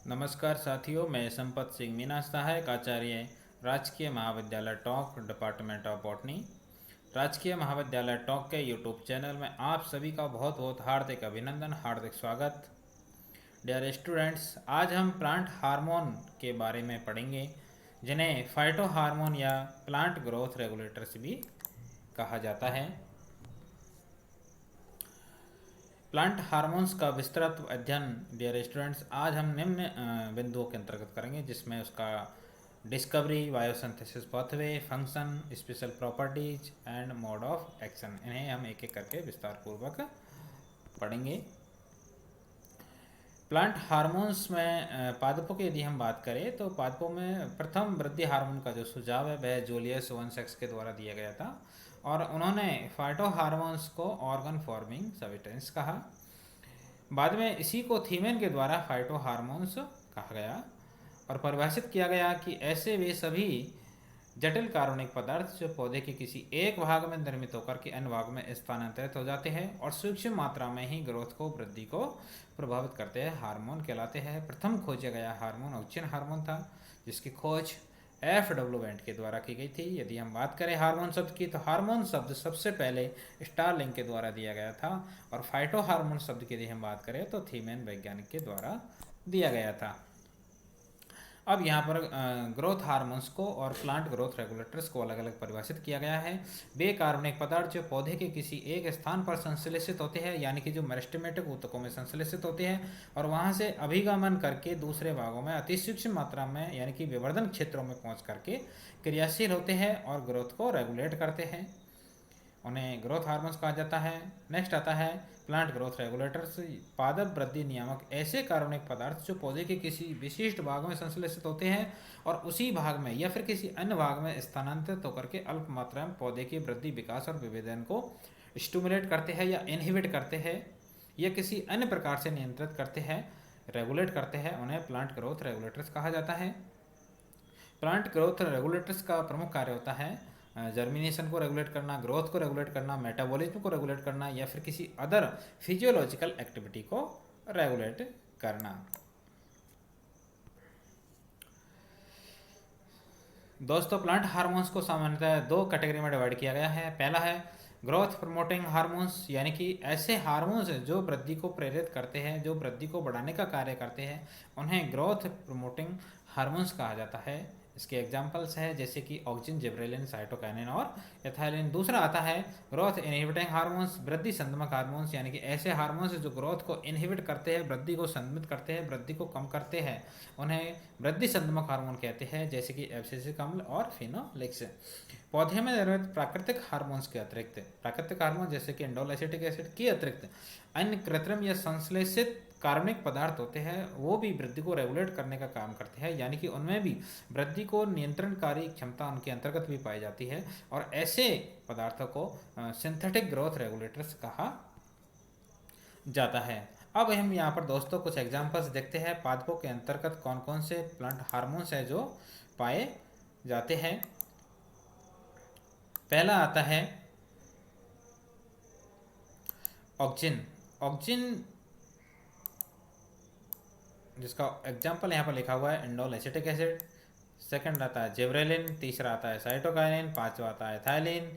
नमस्कार साथियों, मैं संपत सिंह मीना, सहायक आचार्य, राजकीय महाविद्यालय टोंक, डिपार्टमेंट ऑफ बॉटनी। राजकीय महाविद्यालय टोंक के यूट्यूब चैनल में आप सभी का बहुत बहुत हार्दिक अभिनंदन, हार्दिक स्वागत। डियर स्टूडेंट्स, आज हम प्लांट हार्मोन के बारे में पढ़ेंगे, जिन्हें फाइटो हार्मोन या प्लांट ग्रोथ रेगुलेटर्स भी कहा जाता है। प्लांट हार्मोन्स का विस्तृत अध्ययन डियर स्टूडेंट्स आज हम निम्न बिंदुओं के अंतर्गत करेंगे, जिसमें उसका discovery, biosynthesis pathway, function, special properties and mode of action. इन्हें हम एक एक करके विस्तार पूर्वक पढ़ेंगे। प्लांट हार्मोन्स में पादपों की यदि हम बात करें तो पादपों में प्रथम वृद्धि हार्मोन का जो सुझाव है वह जूलियस वनसेक्स के द्वारा दिया गया था, और उन्होंने फाइटो हार्मोन्स को ऑर्गन फॉर्मिंग सब्सटेंस कहा। बाद में इसी को थीमेन के द्वारा फाइटो हार्मोन्स कहा गया और परिभाषित किया गया कि ऐसे वे सभी जटिल कार्बनिक पदार्थ जो पौधे के किसी एक भाग में निर्मित होकर के अन्य भाग में स्थानांतरित हो जाते हैं और सूक्ष्म मात्रा में ही ग्रोथ को, वृद्धि को प्रभावित करते हैं, हार्मोन कहलाते हैं। प्रथम खोजा गया हार्मोन ऑक्सिन हार्मोन था, जिसकी खोज F.W. वेंट के द्वारा की गई थी। यदि हम बात करें हार्मोन शब्द की, तो हार्मोन शब्द सबसे पहले स्टारलिंग के द्वारा दिया गया था, और फाइटो हार्मोन शब्द की यदि हम बात करें तो थीमेन वैज्ञानिक के द्वारा दिया गया था। अब यहाँ पर ग्रोथ हार्मोन्स को और प्लांट ग्रोथ रेगुलेटर्स को अलग अलग परिभाषित किया गया है। वे कार्बनिक पदार्थ जो पौधे के किसी एक स्थान पर संश्लेषित होते हैं, यानी कि जो मेरिस्टेमेटिक ऊतकों में संश्लेषित होते हैं और वहाँ से अभिगमन करके दूसरे भागों में अति सूक्ष्म मात्रा में, यानी कि विवर्धन क्षेत्रों में पहुँच करके क्रियाशील होते हैं और ग्रोथ को रेगुलेट करते हैं, उन्हें ग्रोथ हार्मोन्स कहा जाता है। नेक्स्ट आता है प्लांट ग्रोथ रेगुलेटर्स। पादप वृद्धि नियामक ऐसे कार्बनिक पदार्थ जो पौधे के किसी विशिष्ट भाग में संश्लेषित होते हैं और उसी भाग में या फिर किसी अन्य भाग में स्थानांतरित होकर के अल्प मात्रा में पौधे की वृद्धि, विकास और विभेदन को स्टिमुलेट करते हैं या इनहिबिट करते हैं या किसी अन्य प्रकार से नियंत्रित करते हैं, रेगुलेट करते हैं, उन्हें प्लांट ग्रोथ रेगुलेटर्स कहा जाता है। प्लांट ग्रोथ रेगुलेटर्स का प्रमुख कार्य होता है जर्मिनेशन को रेगुलेट करना, ग्रोथ को रेगुलेट करना, मेटाबॉलिज्म को रेगुलेट करना या फिर किसी अदर फिजियोलॉजिकल एक्टिविटी को रेगुलेट करना। दोस्तों, प्लांट हार्मोन्स को सामान्यतः दो कैटेगरी में डिवाइड किया गया है। पहला है ग्रोथ प्रमोटिंग हार्मोन्स, यानी कि ऐसे हार्मोन्स जो वृद्धि को प्रेरित करते हैं, जो वृद्धि को बढ़ाने का कार्य करते हैं, उन्हें ग्रोथ प्रमोटिंग हार्मोन्स कहा जाता है। इसके एग्जाम्पल्स है जैसे कि ऑक्सिन, जिबरेलिन, साइटोकाइनिन और एथाइलिन। दूसरा आता है ग्रोथ इनहिबिटिंग हार्मोन्स, वृद्धि संदमक हार्मोन्स, यानी कि ऐसे हार्मोन्स जो ग्रोथ को इनहिबिट करते हैं, वृद्धि को संदमित करते हैं, वृद्धि को कम करते हैं, उन्हें वृद्धि संदमक हार्मोन कहते हैं, जैसे कि एब्सिसिक अम्ल और फिनोलेक्स। पौधे में निर्मित प्राकृतिक हार्मोन्स के अतिरिक्त, प्राकृतिक हार्मोन जैसे कि इंडोल एसिटिक एसिड के अतिरिक्त अन्य कृत्रिम या संश्लेषित कार्बनिक पदार्थ होते हैं, वो भी वृद्धि को रेगुलेट करने का काम करते हैं, यानी कि उनमें भी वृद्धि को नियंत्रणकारी क्षमता उनके अंतर्गत भी पाई जाती है, और ऐसे पदार्थों को सिंथेटिक ग्रोथ रेगुलेटर्स कहा जाता है। अब हम यहाँ पर दोस्तों कुछ एग्जांपल्स देखते हैं, पादपों के अंतर्गत कौन कौन से प्लांट हार्मोन्स हैं जो पाए जाते हैं। पहला आता है ऑक्सिन। ऑक्सिन जिसका एग्जाम्पल यहाँ पर लिखा हुआ है इंडोल एसिटिक एसिड। सेकंड आता है जिब्रेलिन, तीसरा आता है साइटोकाइनिन, पांचवा आता है एथाइलिन,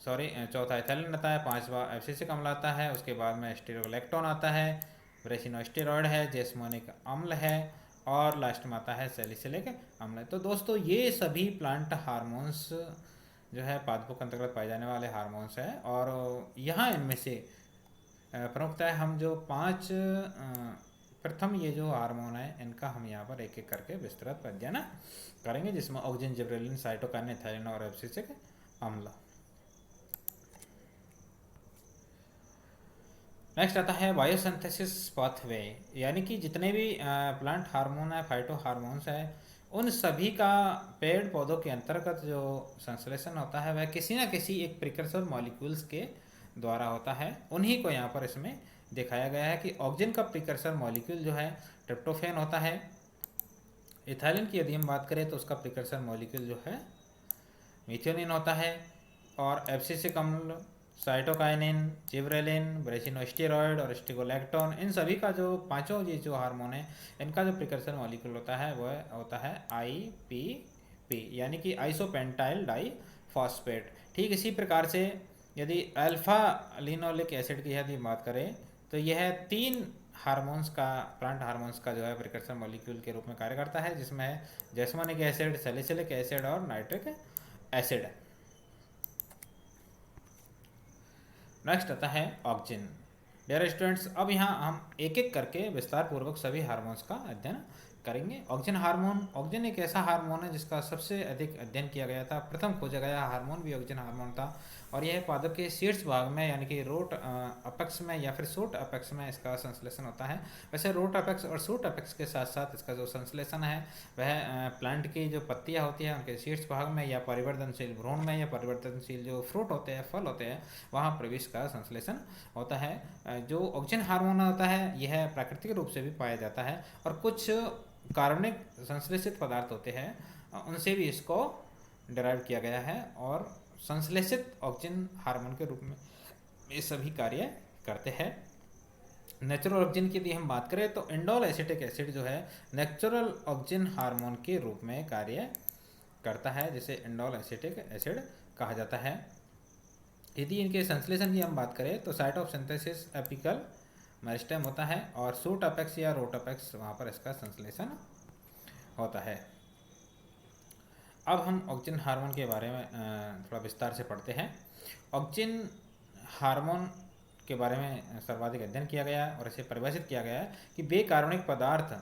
चौथा एथाइलिन आता है, पांचवा एब्सिसिक अम्ल आता है, उसके बाद में स्टीरोलैक्टोन आता है, ब्रेसिनोस्टेरॉइड है, जेस्मोनिक अम्ल है, और लास्ट में आता है सैलिसिलिक अम्ल। तो दोस्तों ये सभी प्लांट हार्मोन्स जो है पादपों के अंतर्गत पाए जाने वाले हार्मोन्स हैं, और यहाँ इनमें से प्रमुखतः हम जो पांच प्रथम ये जो हार्मोन है इनका हम यहाँ पर एक एक करके विस्तृत अध्ययन करेंगे, जिसमें ऑक्सिन, जिब्रेलिन, साइटोकाइनिन, एथाइलिन और एब्सिसिक अम्ल। नेक्स्ट आता है बायोसिंथेसिस पाथवे, यानी कि जितने भी प्लांट हार्मोन है, फाइटो हार्मोन्स है, उन सभी का पेड़ पौधों के अंतर्गत जो संश्लेषण होता है वह किसी न किसी एक प्रिकर्सर मॉलिक्यूल्स के द्वारा होता है। उन्हीं को यहाँ पर इसमें दिखाया गया है कि ऑक्सिन का प्रिकर्सर मॉलिक्यूल जो है ट्रिप्टोफैन होता है। इथाइलिन की यदि हम बात करें तो उसका प्रिकर्सर मॉलिक्यूल जो है मीथियोनिन होता है, और एब्सिसिक अम्ल साइटोकाइनिन, जिबरेलिन, ब्रेसिनोस्टेरॉइड और स्टिगोलैक्टोन, इन सभी का जो पांचों ये जो हार्मोन है, इनका जो प्रिकर्सर मॉलिक्यूल होता है वह होता है IPP, यानी कि आइसोपेंटाइल डाइफॉस्फेट। ठीक इसी प्रकार से यदि अल्फा लिनोलिक एसिड की यदि बात करें तो यह तीन हार्मोन्स का, प्लांट हार्मोन्स का जो है प्रिकर्सर मॉलिक्यूल के रूप में कार्य करता है, जिसमें है जैस्मोनिक एसिड, सैलिसिलिक एसिड और नाइट्रिक एसिड। नेक्स्ट आता है ऑक्जिन। डियर स्टूडेंट्स, अब यहाँ हम एक एक करके विस्तार पूर्वक सभी हार्मोन्स का अध्ययन करेंगे। ऑक्जिन हार्मोन, ऑक्जिन एक ऐसा हार्मोन है जिसका सबसे अधिक अध्ययन किया गया था, प्रथम खोजा गया हार्मोन भी ऑक्जिन हार्मोन था, और यह पादप के शीर्ष भाग में यानी कि रूट अपेक्स में या फिर शूट अपेक्स में इसका संश्लेषण होता है। वैसे रूट अपेक्स और शूट अपेक्स के साथ साथ इसका जो संश्लेषण है वह प्लांट की जो पत्तियां होती हैं उनके शीर्ष भाग में, या परिवर्तनशील भ्रूण में, या परिवर्तनशील जो फ्रूट होते हैं, फल होते हैं, वहाँ प्रवेश का संश्लेषण होता है। जो ऑक्जिन हार्मोन होता है यह प्राकृतिक रूप से भी पाया जाता है, और कुछ कार्बनिक संश्लेषित पदार्थ होते हैं उनसे भी इसको डिराइव किया गया है, और संश्लेषित ऑक्जिन हार्मोन के रूप में ये सभी कार्य करते हैं। नेचुरल ऑक्जिन की यदि हम बात करें तो इंडोल एसिटिक एसिड जो है नेचुरल ऑक्जिन हार्मोन के रूप में कार्य करता है, जिसे इंडोल एसिटिक एसिड कहा जाता है। यदि इनके संश्लेषण की हम बात करें तो site of synthesis apical meristem होता है, और शूट अपेक्स या रूट अपेक्स वहाँ पर इसका संश्लेषण होता है। अब हम ऑक्जिन हार्मोन के बारे में थोड़ा विस्तार से पढ़ते हैं। ऑक्जिन हार्मोन के बारे में सर्वाधिक अध्ययन किया गया और इसे परिभाषित किया गया है कि वे कार्बनिक पदार्थ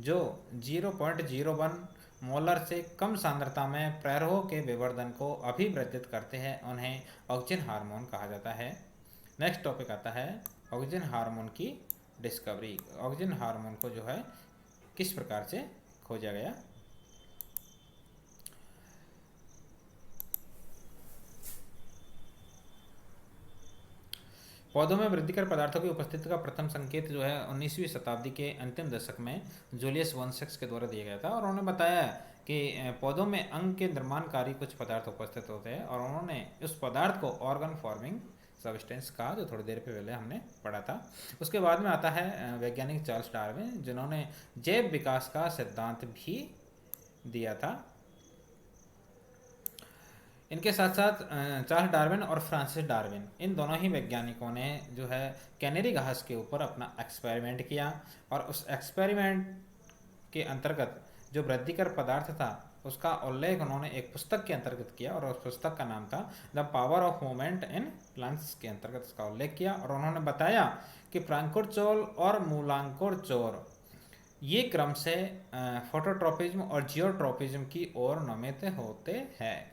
जो 0.01 मोलर से कम सांद्रता में प्ररोह के विवर्धन को अभिवृद्धित करते हैं, उन्हें ऑक्जिन हार्मोन कहा जाता है। नेक्स्ट टॉपिक आता है ऑक्जिन हार्मोन की डिस्कवरी। ऑक्जिन हार्मोन को जो है किस प्रकार से खोजा गया। पौधों में वृद्धिकर पदार्थों की उपस्थिति का प्रथम संकेत जो है 19वीं शताब्दी के अंतिम दशक में जूलियस वॉनसेक्स के द्वारा दिया गया था, और उन्होंने बताया कि पौधों में अंग के निर्माणकारी कुछ पदार्थ उपस्थित होते हैं, और उन्होंने उस पदार्थ को ऑर्गन फॉर्मिंग सब्सटेंस कहा, जो थोड़ी देर पहले हमने पढ़ा था। उसके बाद में आता है वैज्ञानिक चार्ल्स डार्विन, जिन्होंने जैव विकास का सिद्धांत भी दिया था। इनके साथ साथ चार्ल्स डार्विन और फ्रांसिस डार्विन, इन दोनों ही वैज्ञानिकों ने जो है कैनेरी घास के ऊपर अपना एक्सपेरिमेंट किया, और उस एक्सपेरिमेंट के अंतर्गत जो वृद्धिकर पदार्थ था उसका उल्लेख उन्होंने एक पुस्तक के अंतर्गत किया, और उस पुस्तक का नाम था the power of movement in plants के अंतर्गत इसका उल्लेख किया, और उन्होंने बताया कि प्रांकुरचोल और मूलांकुरचोर ये क्रम से फोटोट्रोपिज्म और जियोट्रोपिज्म की ओर नमित होते हैं।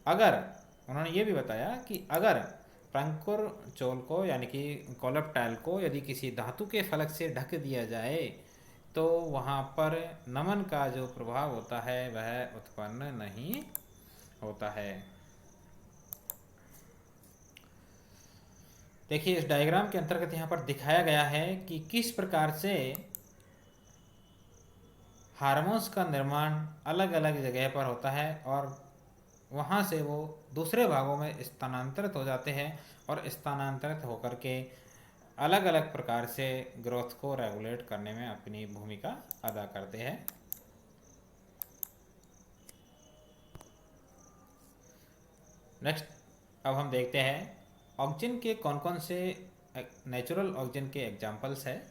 अगर उन्होंने ये भी बताया कि अगर प्रांकुर चोल को यानी कि कोलेप्टाइल को यदि किसी धातु के फलक से ढक दिया जाए तो वहाँ पर नमन का जो प्रभाव होता है वह उत्पन्न नहीं होता है। देखिए इस डायग्राम के अंतर्गत यहाँ पर दिखाया गया है कि किस प्रकार से हार्मोन्स का निर्माण अलग अलग जगह पर होता है, और वहाँ से वो दूसरे भागों में स्थानांतरित हो जाते हैं, और स्थानांतरित होकर के अलग अलग प्रकार से ग्रोथ को रेगुलेट करने में अपनी भूमिका अदा करते हैं। नेक्स्ट अब हम देखते हैं ऑक्जिन के कौन कौन से नेचुरल ऑक्जिन के एग्जाम्पल्स है।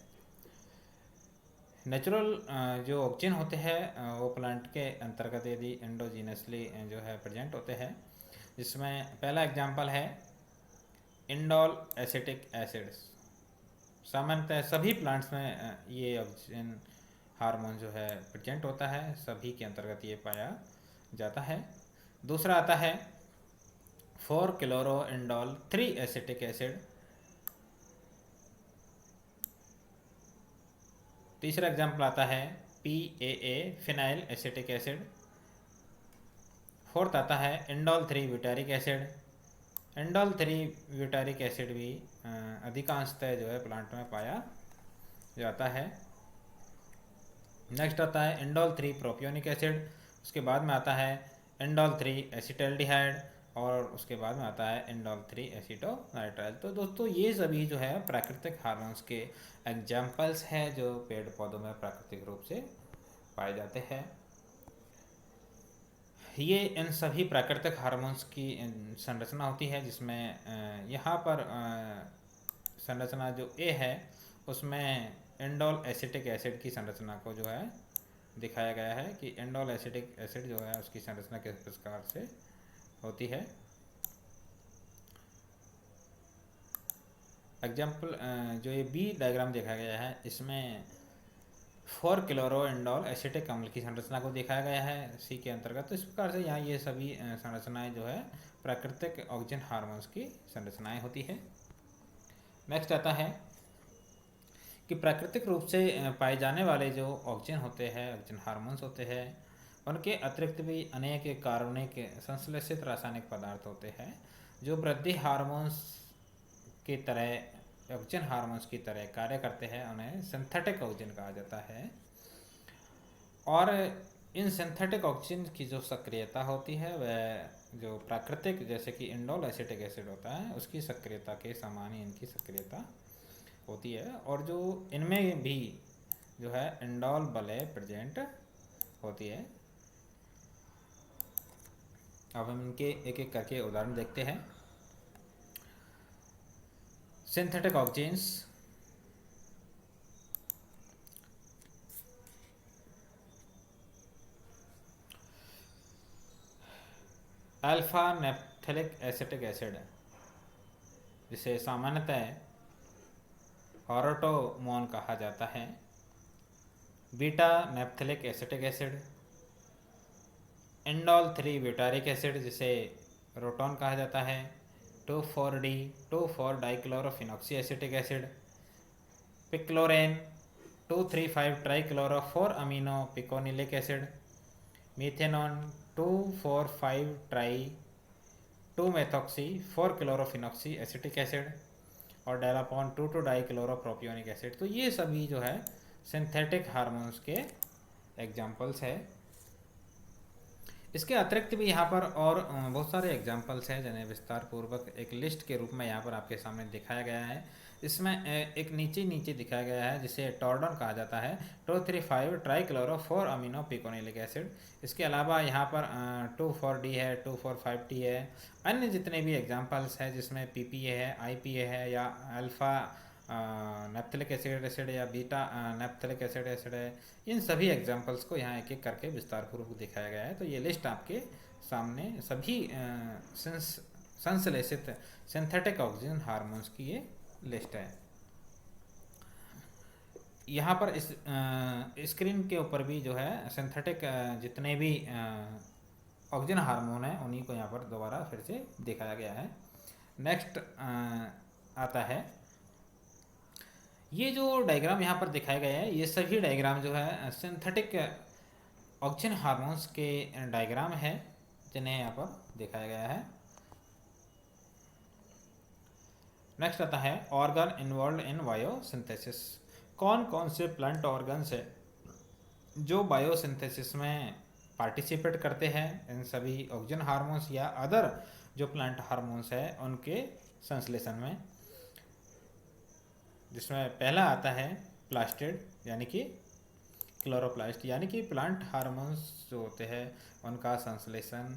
नेचुरल जो ऑक्जिन होते हैं वो प्लांट के अंतर्गत यदि एंडोजीनसली जो है प्रेजेंट होते हैं, जिसमें पहला एग्जाम्पल है इंडोल एसिटिक एसिड्स। सामान्यतः सभी प्लांट्स में ये ऑक्जिन हार्मोन जो है प्रेजेंट होता है, सभी के अंतर्गत ये पाया जाता है। दूसरा आता है 4 क्लोरो इंडोल 3 एसिटिक एसिड। तीसरा एग्जाम्पल आता है PAA phenyl acetic acid. Fourth आता है indole 3 butyric acid. Indole 3 butyric acid भी अधिकांशतः जो है प्लांट में पाया जाता है। नेक्स्ट आता है इंडोल 3 प्रोपियोनिक एसिड। उसके बाद में आता है इंडोल 3 एसिटल्डिहाइड, और उसके बाद में आता है इंडोल 3 एसिटोनाइट्राइल। तो दोस्तों ये सभी जो है प्राकृतिक हार्मोन्स के एग्जाम्पल्स हैं जो पेड़ पौधों में प्राकृतिक रूप से पाए जाते हैं। ये इन सभी प्राकृतिक हार्मोन्स की संरचना होती है, जिसमें यहाँ पर संरचना जो ए है उसमें इंडोल एसिटिक एसिड की संरचना को जो है दिखाया गया है कि इंडोल एसिटिक एसिड जो है उसकी संरचना किस प्रकार से होती है। एग्जाम्पल जो ये बी डायग्राम दिखाया गया है इसमें 4 क्लोरो इंडोल एसिटिक अम्ल की संरचना को दिखाया गया है सी के अंतर्गत। तो इस प्रकार से यहाँ ये सभी संरचनाएं जो है प्राकृतिक ऑक्सीजन हार्मोन्स की संरचनाएं होती है। नेक्स्ट आता है कि प्राकृतिक रूप से पाए जाने वाले जो ऑक्सीजन होते हैं, ऑक्सीजन हार्मोन्स होते हैं, उनके अतिरिक्त भी अनेक कार्बनिक संश्लेषित रासायनिक पदार्थ होते हैं जो वृद्धि हार्मोन्स की तरह, ऑक्सीजन हार्मोन्स की तरह कार्य करते हैं। उन्हें सिंथेटिक ऑक्सीजन कहा जाता है। और इन सिंथेटिक ऑक्सीजन की जो सक्रियता होती है वह जो प्राकृतिक जैसे कि इंडोल एसिटिक एसिड होता है उसकी सक्रियता के समान ही इनकी सक्रियता होती है, और जो इनमें भी जो है इंडोल वलय प्रेजेंट होती है। अब हम इनके एक एक करके उदाहरण देखते हैं। Synthetic auxins alpha naphthalic acetic acid, जिसे सामान्यतः ऑरोटोमोन कहा जाता है। Beta naphthalic acetic acid, indole 3 butyric acid जिसे रोटोन कहा जाता है, 2,4-D 2,4 dichlorophenoxy acetic acid, picloram 2,3,5 trichloro 4 amino picolinic acid, मीथेनॉन 2,4,5 tri 2 methoxy 4 chlorophenoxy acetic acid, और डेलापॉन 2,2 डाइक्लोरोप्रोपियोनिक एसिड। तो ये सभी जो है सिंथेटिक हार्मोन्स के एग्जाम्पल्स है। इसके अतिरिक्त भी यहाँ पर और बहुत सारे एग्जाम्पल्स हैं जिन्हें विस्तार पूर्वक एक लिस्ट के रूप में यहाँ पर आपके सामने दिखाया गया है। इसमें एक नीचे दिखाया गया है जिसे टॉर्डन कहा जाता है, 2,3,5 ट्राइक्लोरो 4 अमीनो पिकोनिलिक एसिड। इसके अलावा यहाँ पर 2,4-D है, 2,4,5-T है। अन्य जितने भी एग्जाम्पल्स हैं जिसमें PPA है, IPA है, या अल्फ़ा नेप्थेलिक एसिड या बीटा नेप्थेलिक एसिड है, इन सभी एग्जाम्पल्स को यहाँ एक एक करके विस्तारपूर्वक दिखाया गया है। तो ये लिस्ट आपके सामने सभी संश्लेषित सिंथेटिक ऑक्सीजन हार्मोन्स की ये लिस्ट है। यहाँ पर इस स्क्रीन के ऊपर भी जो है सिंथेटिक जितने भी ऑक्सीजन हार्मोन हैं उन्हीं को यहाँ पर दोबारा फिर से दिखाया गया है। नेक्स्ट आता है ये जो डायग्राम यहाँ पर दिखाया गया है, ये सभी डायग्राम जो है सिंथेटिक ऑक्सीजन हार्मोन्स के डायग्राम है जिन्हें यहाँ पर दिखाया गया है। नेक्स्ट आता है ऑर्गन इन्वॉल्व इन बायोसिंथेसिस। कौन कौन से प्लांट ऑर्गन्स है जो बायोसिंथेसिस में पार्टिसिपेट करते हैं इन सभी ऑक्सीजन हार्मोन्स या अदर जो प्लांट हार्मोन्स है उनके संश्लेषण में। जिसमें पहला आता है प्लास्टिड यानी कि क्लोरोप्लास्ट, यानी कि प्लांट हार्मोन्स जो होते हैं उनका संश्लेषण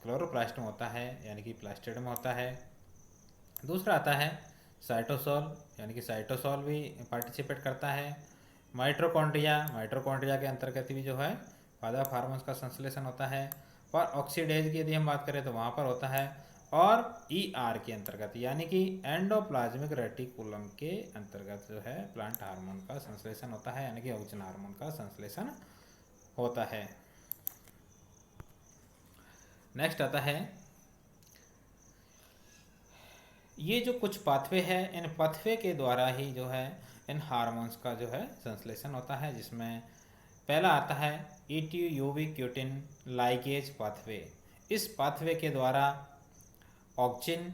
क्लोरोप्लास्ट में होता है यानी कि प्लास्टिड में होता है। दूसरा आता है साइटोसोल, यानी कि साइटोसोल भी पार्टिसिपेट करता है। माइटोकॉन्ड्रिया के अंतर्गत भी जो है पादप हार्मोन्स का संश्लेषण होता है। और ऑक्सीडेज की यदि हम बात करें तो वहाँ पर होता है। और ER के अंतर्गत यानी कि एंडोप्लाज्मिक रेटिकुलम के अंतर्गत जो है प्लांट हार्मोन का संश्लेषण होता है यानी कि ऑक्सीजन हार्मोन का संश्लेषण होता है। नेक्स्ट आता है ये जो कुछ पाथवे है, इन पाथवे के द्वारा ही जो है इन हार्मोन्स का जो है संश्लेषण होता है। जिसमें पहला आता है ETUV-क्यूटिन लाइगेज पाथवे। इस पाथवे के द्वारा ऑक्सीजन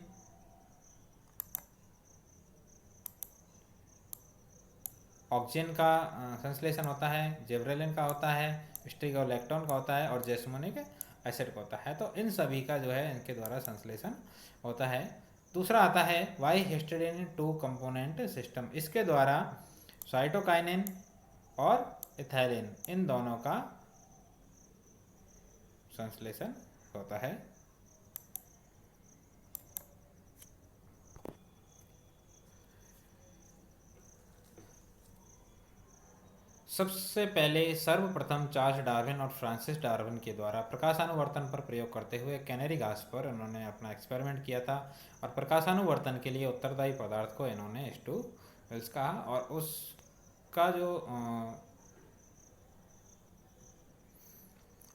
का संश्लेषण होता है, जिबरेलिन का होता है, स्ट्रिगोलेक्टोन का होता है और जैस्मोनिक एसिड का होता है। तो इन सभी का जो है इनके द्वारा संश्लेषण होता है। दूसरा आता है Y histidine two component system. इसके द्वारा साइटोकाइनिन और इथाइलिन इन दोनों का संश्लेषण होता है। सबसे पहले सर्वप्रथम चार्ल्स डार्विन और फ्रांसिस डार्विन के द्वारा प्रकाशानुवर्तन पर प्रयोग करते हुए कैनरी घास पर उन्होंने अपना एक्सपेरिमेंट किया था और प्रकाशानुवर्तन के लिए उत्तरदायी पदार्थ को इन्होंने H2 वेल्स कहा और उसका जो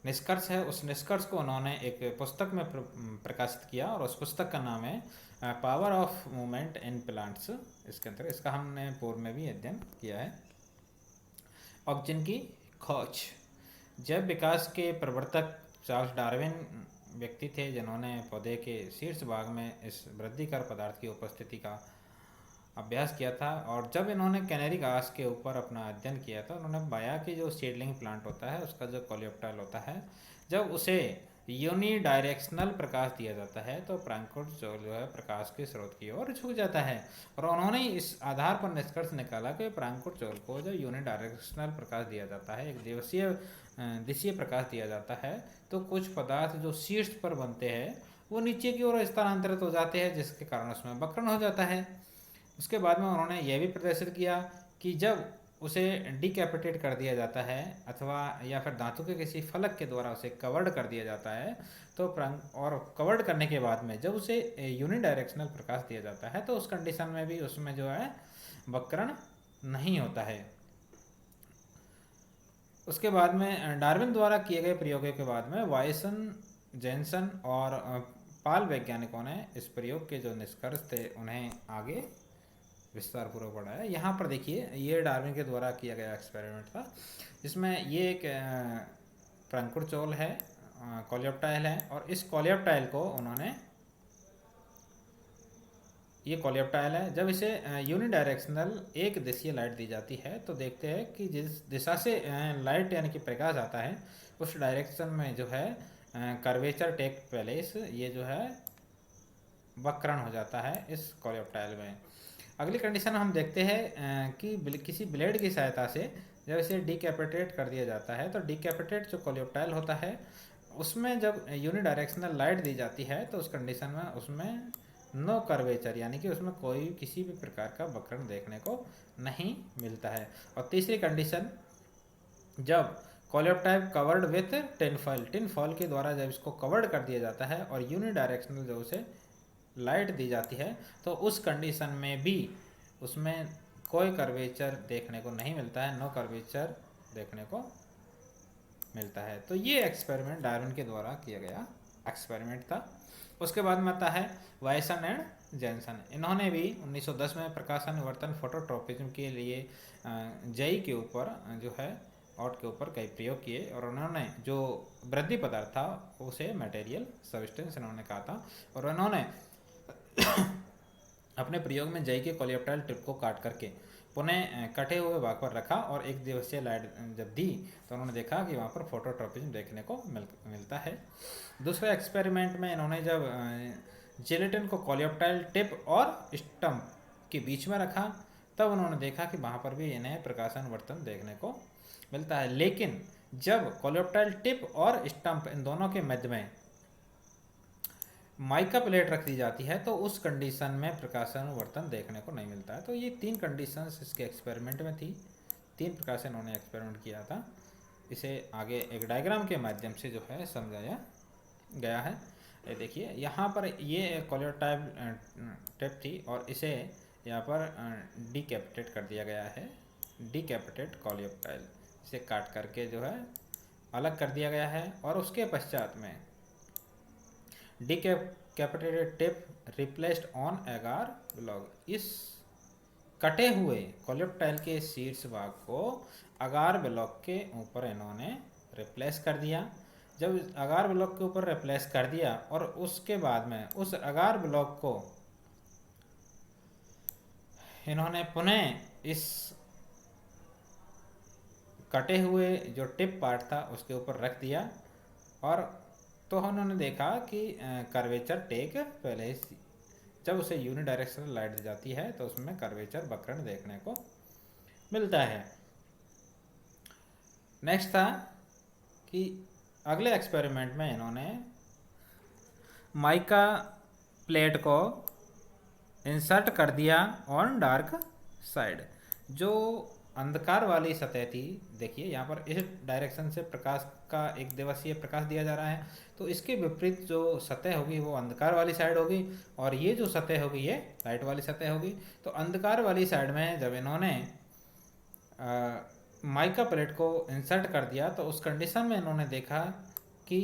निष्कर्ष है उस निष्कर्ष को उन्होंने एक पुस्तक में प्रकाशित किया और उस पुस्तक का नाम है power of movement in plants. इसके अंतर्गत इसका हमने पूर्व में भी अध्ययन किया है। ऑक्सीजन की खोज। जैव विकास के प्रवर्तक चार्ल्स डार्विन व्यक्ति थे जिन्होंने पौधे के शीर्ष भाग में इस वृद्धिकर पदार्थ की उपस्थिति का अभ्यास किया था और जब इन्होंने कैनरी घास के ऊपर अपना अध्ययन किया था उन्होंने पाया कि जो सीडलिंग प्लांट होता है उसका जो कोलियोप्टाइल होता है जब उसे यूनी डायरेक्शनल प्रकाश दिया जाता है तो प्रांकुट जो है प्रकाश के स्रोत की ओर झुक जाता है और उन्होंने इस आधार पर निष्कर्ष निकाला कि प्रांकुट चौल को जो यूनि डायरेक्शनल प्रकाश दिया जाता है, एक दिशीय प्रकाश दिया जाता है, तो कुछ पदार्थ जो शीर्ष पर बनते हैं वो नीचे की ओर स्थानांतरित हो जाते हैं जिसके कारण उसमें वक्रण हो जाता है। उसके बाद में उन्होंने यह भी प्रदर्शित किया कि जब उसे डिकैपिटेट कर दिया जाता है अथवा या फिर धातु के किसी फलक के द्वारा उसे कवर्ड कर दिया जाता है तो और कवर्ड करने के बाद में जब उसे यूनि डायरेक्शनल प्रकाश दिया जाता है तो उस कंडीशन में भी उसमें जो है वक्रण नहीं होता है। उसके बाद में डार्विन द्वारा किए गए प्रयोगों के बाद में वायसन, जेनसन और पाल वैज्ञानिकों ने इस प्रयोग के जो निष्कर्ष थे उन्हें आगे विस्तार पूर्वक बढ़ाया। यहाँ पर देखिए ये डार्विन के द्वारा किया गया एक्सपेरिमेंट था जिसमें ये एक प्रांकुट चौल है, कोलियोप्टाइल है और इस कोलियोप्टाइल को उन्होंने ये कोलियोप्टाइल है जब इसे यूनि डायरेक्शनल एक दिशीय लाइट दी जाती है तो देखते हैं कि जिस दिशा से लाइट यानी कि प्रकाश आता है उस डायरेक्शन में जो है कर्वेचर टेक प्लेस, ये जो है वक्रण हो जाता है इस कोलियोप्टाइल में। अगली कंडीशन हम देखते हैं कि किसी ब्लेड की सहायता से जब इसे डिकैपिटेट कर दिया जाता है तो डिकैपिटेट जो कोलियोप्टाइल होता है उसमें जब यूनि डायरेक्शनल लाइट दी जाती है तो उस कंडीशन में उसमें नो कर्वेचर यानी कि उसमें कोई किसी भी प्रकार का वक्रण देखने को नहीं मिलता है। और तीसरी कंडीशन जब coleoptile covered with tin foil के द्वारा जब इसको कवर्ड कर दिया जाता है और यूनि डायरेक्शनल जो उसे लाइट दी जाती है तो उस कंडीशन में भी उसमें कोई कर्वेचर देखने को नहीं मिलता है, नो कर्वेचर देखने को मिलता है। तो ये एक्सपेरिमेंट डार्विन के द्वारा किया गया एक्सपेरिमेंट था। उसके बाद में आता है वायसन एंड जेनसन। इन्होंने भी 1910 में प्रकाशानुवर्तन फोटोट्रोपिज्म के लिए जई के ऊपर जो है ऑट के ऊपर कई प्रयोग किए और उन्होंने जो वृद्धि पदार्थ था उसे मटेरियल सब्सटेंस इन्होंने कहा था और उन्होंने अपने प्रयोग में जई के कोलियोप्टाइल टिप को काट करके पुनः कटे हुए भाग पर रखा और एक दिवसीय लाइट जब दी तो उन्होंने देखा कि वहाँ पर फोटोट्रोपिज्म देखने को मिलता है। दूसरे एक्सपेरिमेंट में इन्होंने जब जिलेटिन को कोलियोप्टाइल टिप और स्टम्प के बीच में रखा तब उन्होंने देखा कि वहाँ पर भी इन्हें प्रकाशानुवर्तन देखने को मिलता है। लेकिन जब कोलियोप्टाइल टिप और स्टम्प इन दोनों के मध्य में माइका प्लेट रख दी जाती है तो उस कंडीशन में प्रकाशानुवर्तन देखने को नहीं मिलता है। तो ये तीन कंडीशंस इसके एक्सपेरिमेंट में थी, तीन प्रकार से इन्होंने एक्सपेरिमेंट किया था। इसे आगे एक डायग्राम के माध्यम से जो है समझाया गया है। ये देखिए यहाँ पर ये कोलियोप्टाइल टिप थी और इसे यहाँ पर डिकैपिटेट कर दिया गया है, डिकैपिटेट कोलियोप्टाइल, इसे काट करके जो है अलग कर दिया गया है और उसके पश्चात में डिकैपिटेटेड टिप रिप्लेस्ड ऑन एगार ब्लॉक। इस कटे हुए कोलियोप्टाइल के शीर्ष भाग को अगार ब्लॉक के ऊपर इन्होंने रिप्लेस कर दिया। जब अगार ब्लॉक के ऊपर रिप्लेस कर दिया और उसके बाद में उस अगार ब्लॉक को इन्होंने पुनः इस कटे हुए जो टिप पार्ट था उसके ऊपर रख दिया और तो उन्होंने देखा कि कर्वेचर टेक पहले जब उसे यूनिडायरेक्शनल लाइट दी जाती है तो उसमें कर्वेचर वक्रण देखने को मिलता है। नेक्स्ट था कि अगले एक्सपेरिमेंट में इन्होंने माइका प्लेट को इंसर्ट कर दिया ऑन डार्क साइड। जो अंधकार वाली सतह थी, देखिए यहाँ पर इस डायरेक्शन से प्रकाश का एक दिवसीय प्रकाश दिया जा रहा है, तो इसके विपरीत जो सतह होगी वो अंधकार वाली साइड होगी और ये जो सतह होगी ये लाइट वाली सतह होगी। तो अंधकार वाली साइड में जब इन्होंने माइका प्लेट को इंसर्ट कर दिया तो उस कंडीशन में इन्होंने देखा कि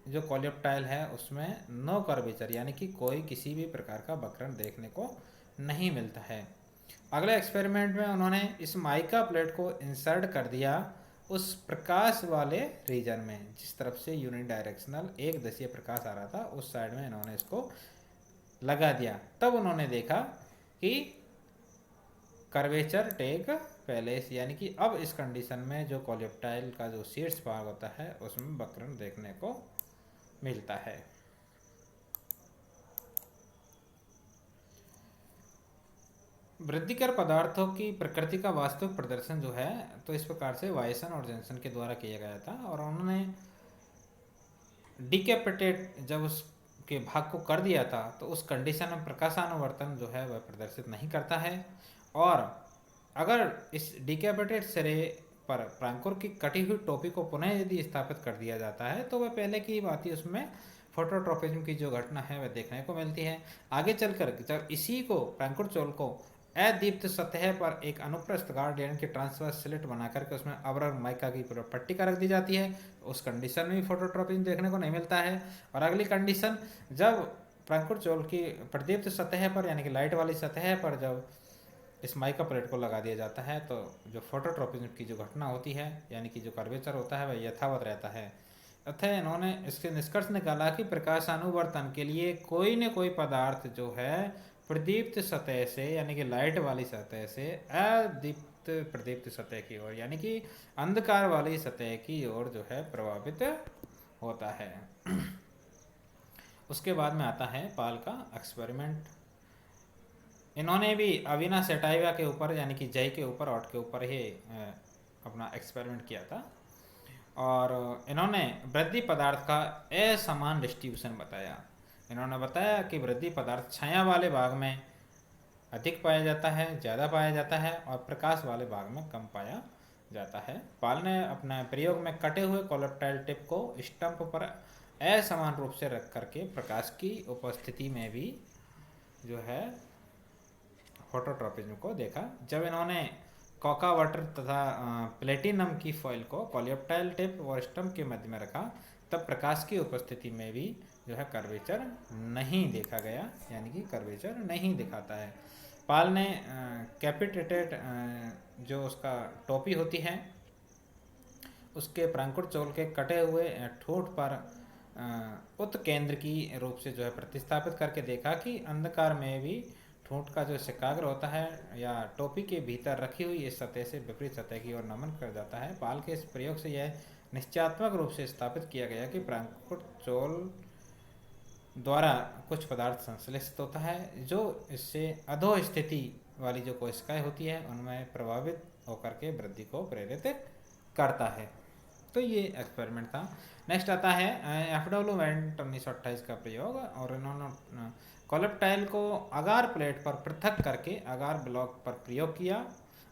जो कोलियोप्टाइल है उसमें नो कर्वेचर, यानी कि कोई किसी भी प्रकार का वक्रण देखने को नहीं मिलता है। अगले एक्सपेरिमेंट में उन्होंने इस माइका प्लेट को इंसर्ट कर दिया उस प्रकाश वाले रीजन में, जिस तरफ से यूनिडायरेक्शनल एक दिशीय प्रकाश आ रहा था उस साइड में इन्होंने इसको लगा दिया। तब उन्होंने देखा कि कर्वेचर टेक पैलेस, यानी कि अब इस कंडीशन में जो कोलियोप्टाइल का जो शीर्ष भाग होता है उसमें वक्रण देखने को मिलता है। वृद्धिकर पदार्थों की प्रकृति का वास्तविक प्रदर्शन जो है तो इस प्रकार से वायसन और जेंसन के द्वारा किया गया था, और उन्होंने डिकैपिटेट जब उसके भाग को कर दिया था तो उस कंडीशन में प्रकाशानुवर्तन जो है वह प्रदर्शित नहीं करता है। और अगर इस डिकैपिटेट सिरे पर प्रांकुर की कटी हुई टोपी को पुनः यदि स्थापित कर दिया जाता है तो वह पहले की बात ही उसमें फोटोट्रोपिज्म की जो घटना है वह देखने को मिलती है। आगे चलकर जब इसी को प्रांकुर चोल को अदीप्त सतह पर एक अनुप्रस्थ गार्ड यानी कि ट्रांसवर्स स्लिट बना करके उसमें अवरक माइका की पट्टी का रख दी जाती है, उस कंडीशन में भी फोटोट्रोपिज्म देखने को नहीं मिलता है। और अगली कंडीशन, जब प्रांकुर चोल की प्रदीप्त सतह पर यानी कि लाइट वाली सतह पर जब इस माइका प्लेट को लगा दिया जाता है तो जो फोटोट्रोपिज्म की जो घटना होती है यानी कि जो कर्वेचर होता है वह यथावत रहता है। अतः इन्होंने इसके निष्कर्ष निकाला कि प्रकाशानुवर्तन के लिए कोई न कोई पदार्थ जो है प्रदीप्त सतह से यानी कि लाइट वाली सतह से अदीप्त प्रदीप्त सतह की ओर यानी कि अंधकार वाली सतह की ओर जो है प्रभावित होता है। उसके बाद में आता है पाल का एक्सपेरिमेंट। इन्होंने भी अविना सेटाइवा के ऊपर यानी कि जय के ऊपर ऑट के ऊपर ही अपना एक्सपेरिमेंट किया था, और इन्होंने वृद्धि पदार्थ का असमान डिस्ट्रीब्यूशन बताया। इन्होंने बताया कि वृद्धि पदार्थ छाया वाले भाग में अधिक पाया जाता है, ज़्यादा पाया जाता है, और प्रकाश वाले भाग में कम पाया जाता है। पाल ने अपने प्रयोग में कटे हुए कोलियोप्टाइल टिप को स्टंप पर असमान रूप से रख करके प्रकाश की उपस्थिति में भी जो है फोटोट्रोपिज्म को देखा। जब इन्होंने कोका वाटर तथा प्लेटिनम की फॉइल को कोलियोप्टाइल टिप और स्टंप के मध्य में रखा तब प्रकाश की उपस्थिति में भी जो है कर्वेचर नहीं देखा गया, यानी कि कर्वेचर नहीं दिखाता है। पाल ने कैपिटेटेड जो उसका टोपी होती है उसके प्रांकुर चोल के कटे हुए ठोठ पर उत्केंद्र की रूप से जो है प्रतिस्थापित करके देखा कि अंधकार में भी ठूंठ का जो शिकाग्र होता है या टोपी के भीतर रखी हुई इस सतह से विपरीत सतह की ओर नमन कर जाता है। पाल के इस प्रयोग से यह निश्चयात्मक रूप से स्थापित किया गया कि प्रांकुर चोल द्वारा कुछ पदार्थ संश्लेषित होता है जो इससे अधो स्थिति वाली जो कोशिकाएं होती है उनमें प्रभावित होकर के वृद्धि को प्रेरित करता है। तो ये एक्सपेरिमेंट था। नेक्स्ट आता है एफडब्ल्यू वेंट 1928 का प्रयोग, और इन्होंने कोलियोप्टाइल को अगार प्लेट पर पृथक करके अगार ब्लॉक पर प्रयोग किया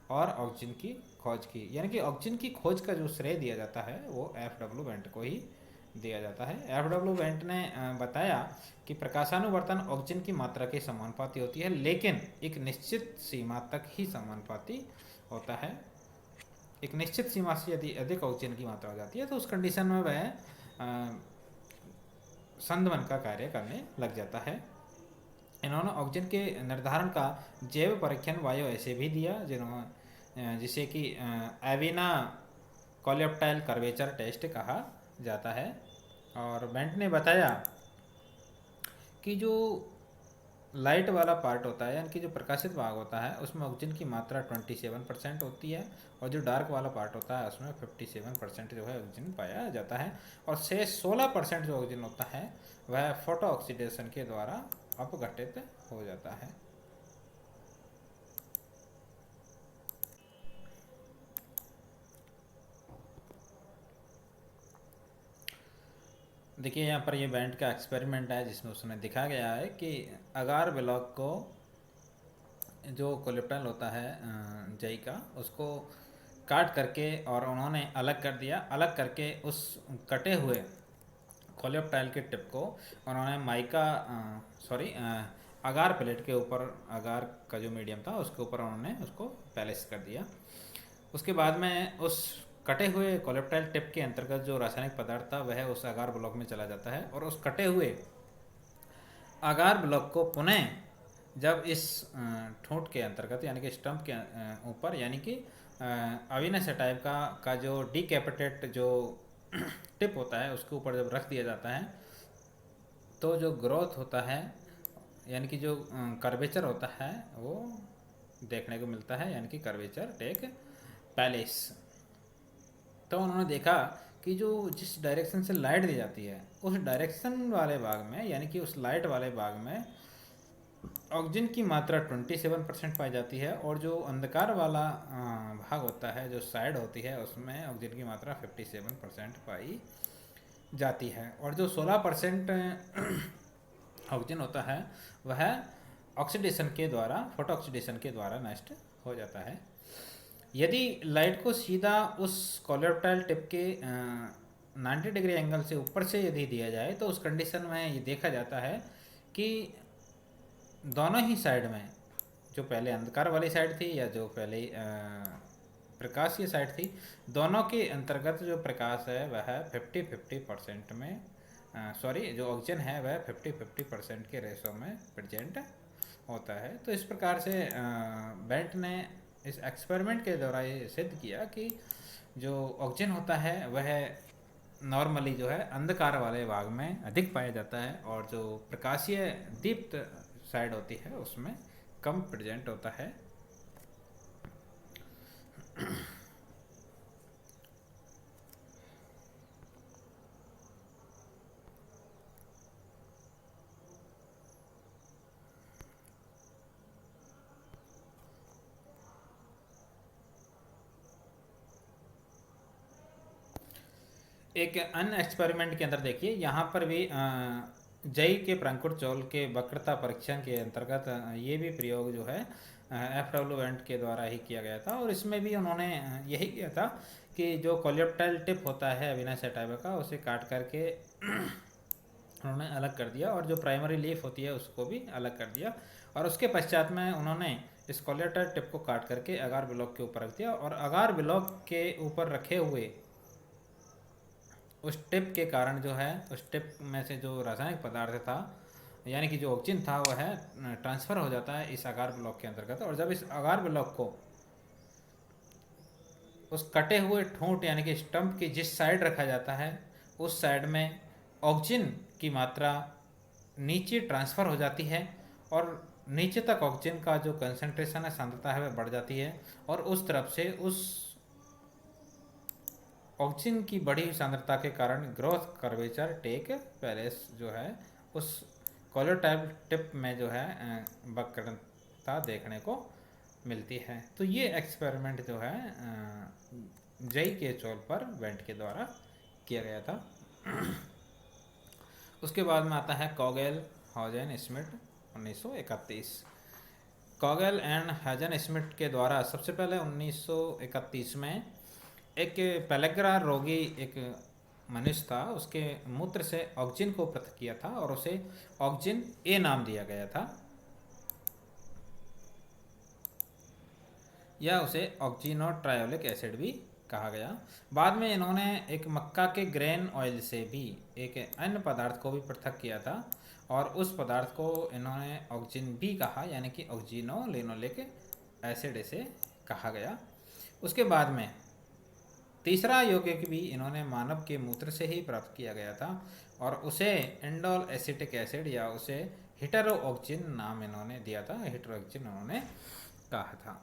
और ऑक्सीजन की खोज की, यानी कि ऑक्सीजन की खोज का जो श्रेय दिया जाता है वो एफडब्ल्यू वेंट को ही दिया जाता है। एफडब्ल्यू वेंट ने बताया कि प्रकाशानुवर्तन ऑक्सीजन की मात्रा के समानुपाती होती है, लेकिन एक निश्चित सीमा तक ही समानुपाती होता है। एक निश्चित सीमा से यदि अधिक ऑक्सीजन की मात्रा हो जाती है तो उस कंडीशन में वह संदमन का कार्य करने लग जाता है। इन्होंने ऑक्सीजन के निर्धारण का जैव परीक्षण वायु ऐसे भी दिया जिसे कि एविना कोलियोप्टाइल कर्वेचर टेस्ट कहा जाता है। और बेंट ने बताया कि जो लाइट वाला पार्ट होता है यानी कि जो प्रकाशित भाग होता है उसमें ऑक्सीजन की मात्रा 27% होती है, और जो डार्क वाला पार्ट होता है उसमें 57% जो है ऑक्सीजन पाया जाता है, और शेष 16% जो ऑक्सीजन होता है वह फोटो ऑक्सीडेशन के द्वारा अपघटित हो जाता है। देखिए यहाँ पर ये बैंड का एक्सपेरिमेंट है जिसमें उसने दिखा गया है कि अगार ब्लॉक को जो कोलेप्टल होता है जई का, उसको काट करके और उन्होंने अलग कर दिया। अलग करके उस कटे हुए कोलेप्टाइल के टिप को उन्होंने माइका सॉरी अगार प्लेट के ऊपर, अगार का जो मीडियम था उसके ऊपर उन्होंने उसको पैलेस कर दिया। उसके बाद में उस कटे हुए कोलेप्टाइल टिप के अंतर्गत जो रासायनिक पदार्थ था वह उस अगार ब्लॉक में चला जाता है, और उस कटे हुए अगार ब्लॉक को पुनः जब इस ठूंठ के अंतर्गत यानी कि स्टंप के ऊपर यानी कि अविनस टाइप का जो डिकैपिटेट जो टिप होता है उसके ऊपर जब रख दिया जाता है तो जो ग्रोथ होता है यानी कि जो कर्वेचर होता है वो देखने को मिलता है, यानी कि कर्वेचर टेक पैलेस। तो उन्होंने देखा कि जो जिस डायरेक्शन से लाइट दी जाती है उस डायरेक्शन वाले भाग में यानी कि उस लाइट वाले भाग में ऑक्सीजन की मात्रा 27% पाई जाती है, और जो अंधकार वाला भाग होता है जो साइड होती है उसमें ऑक्सीजन की मात्रा 57% पाई जाती है, और जो 16% ऑक्सीजन होता है वह ऑक्सीडेशन के द्वारा, फोटो ऑक्सीडेशन के द्वारा नष्ट हो जाता है। यदि लाइट को सीधा उस कोलेप्टाइल टिप के 90 डिग्री एंगल से ऊपर से यदि दिया जाए तो उस कंडीशन में ये देखा जाता है कि दोनों ही साइड में, जो पहले अंधकार वाली साइड थी या जो पहले प्रकाशीय साइड थी, दोनों के अंतर्गत जो प्रकाश है वह 50-50% में सॉरी जो ऑक्सीजन है वह 50-50% के रेशो में प्रेजेंट होता है। तो इस प्रकार से बेंट ने इस एक्सपेरिमेंट के द्वारा ये सिद्ध किया कि जो ऑक्सीजन होता है वह नॉर्मली जो है अंधकार वाले भाग में अधिक पाया जाता है, और जो प्रकाशीय दीप्त साइड होती है उसमें कम प्रेजेंट होता है। एक अन्य एक्सपेरिमेंट के अंदर देखिए यहाँ पर भी जई के प्रंकुर चौल के वक्रता परीक्षण के अंतर्गत ये भी प्रयोग जो है FW वेंट के द्वारा ही किया गया था, और इसमें भी उन्होंने यही किया था कि जो कोलेप्टाइल टिप होता है अविनस टाइप का उसे काट करके उन्होंने अलग कर दिया, और जो प्राइमरी लीफ होती है उसको भी अलग कर दिया, और उसके पश्चात में उन्होंने इस कोलेप्टाइल टिप को काट करके अगार ब्लॉक के ऊपर रख दिया, और अगार ब्लॉक के ऊपर रखे हुए उस टिप के कारण जो है उस टिप में से जो रासायनिक पदार्थ था यानी कि जो ऑक्सीजन था वह ट्रांसफ़र हो जाता है इस अगार ब्लॉक के अंतर्गत, और जब इस अगार ब्लॉक को उस कटे हुए ठूंठ यानी कि स्टंप की जिस साइड रखा जाता है उस साइड में ऑक्सीजन की मात्रा नीचे ट्रांसफ़र हो जाती है, और नीचे तक ऑक्सीजन का जो कंसंट्रेशन है, सांद्रता है, वह बढ़ जाती है, और उस तरफ से उस ऑक्सीजन की बढ़ी हुई सांद्रता के कारण ग्रोथ कर्वेचर टेक पैलेस जो है उस कोलेप्टाइल टिप में जो है वक्रता देखने को मिलती है। तो ये एक्सपेरिमेंट जो है जई के चौल पर वेंट के द्वारा किया गया था। उसके बाद में आता है कॉगेल Huygens Smith 1931। कॉगेल and Huygens Smith के द्वारा सबसे पहले 1931 में एक पेलेग्रा रोगी एक मनुष्य था, उसके मूत्र से ऑक्सीजन को पृथक किया था और उसे ऑक्सीजन ए नाम दिया गया था, या उसे ऑक्सीनोट्रायोलिक एसिड भी कहा गया। बाद में इन्होंने एक मक्का के ग्रेन ऑयल से भी एक अन्य पदार्थ को भी पृथक किया था, और उस पदार्थ को इन्होंने ऑक्सीजन बी कहा, यानी कि ऑक्सीनोलिनोलिक एसिड इसे कहा गया। उसके बाद में तीसरा यौगिक भी इन्होंने मानव के मूत्र से ही प्राप्त किया गया था, और उसे इंडोल एसिटिक एसिड या उसे हेटेरो ऑक्सीजन नाम इन्होंने दिया था, हेटेरो ऑक्सीजन उन्होंने कहा था।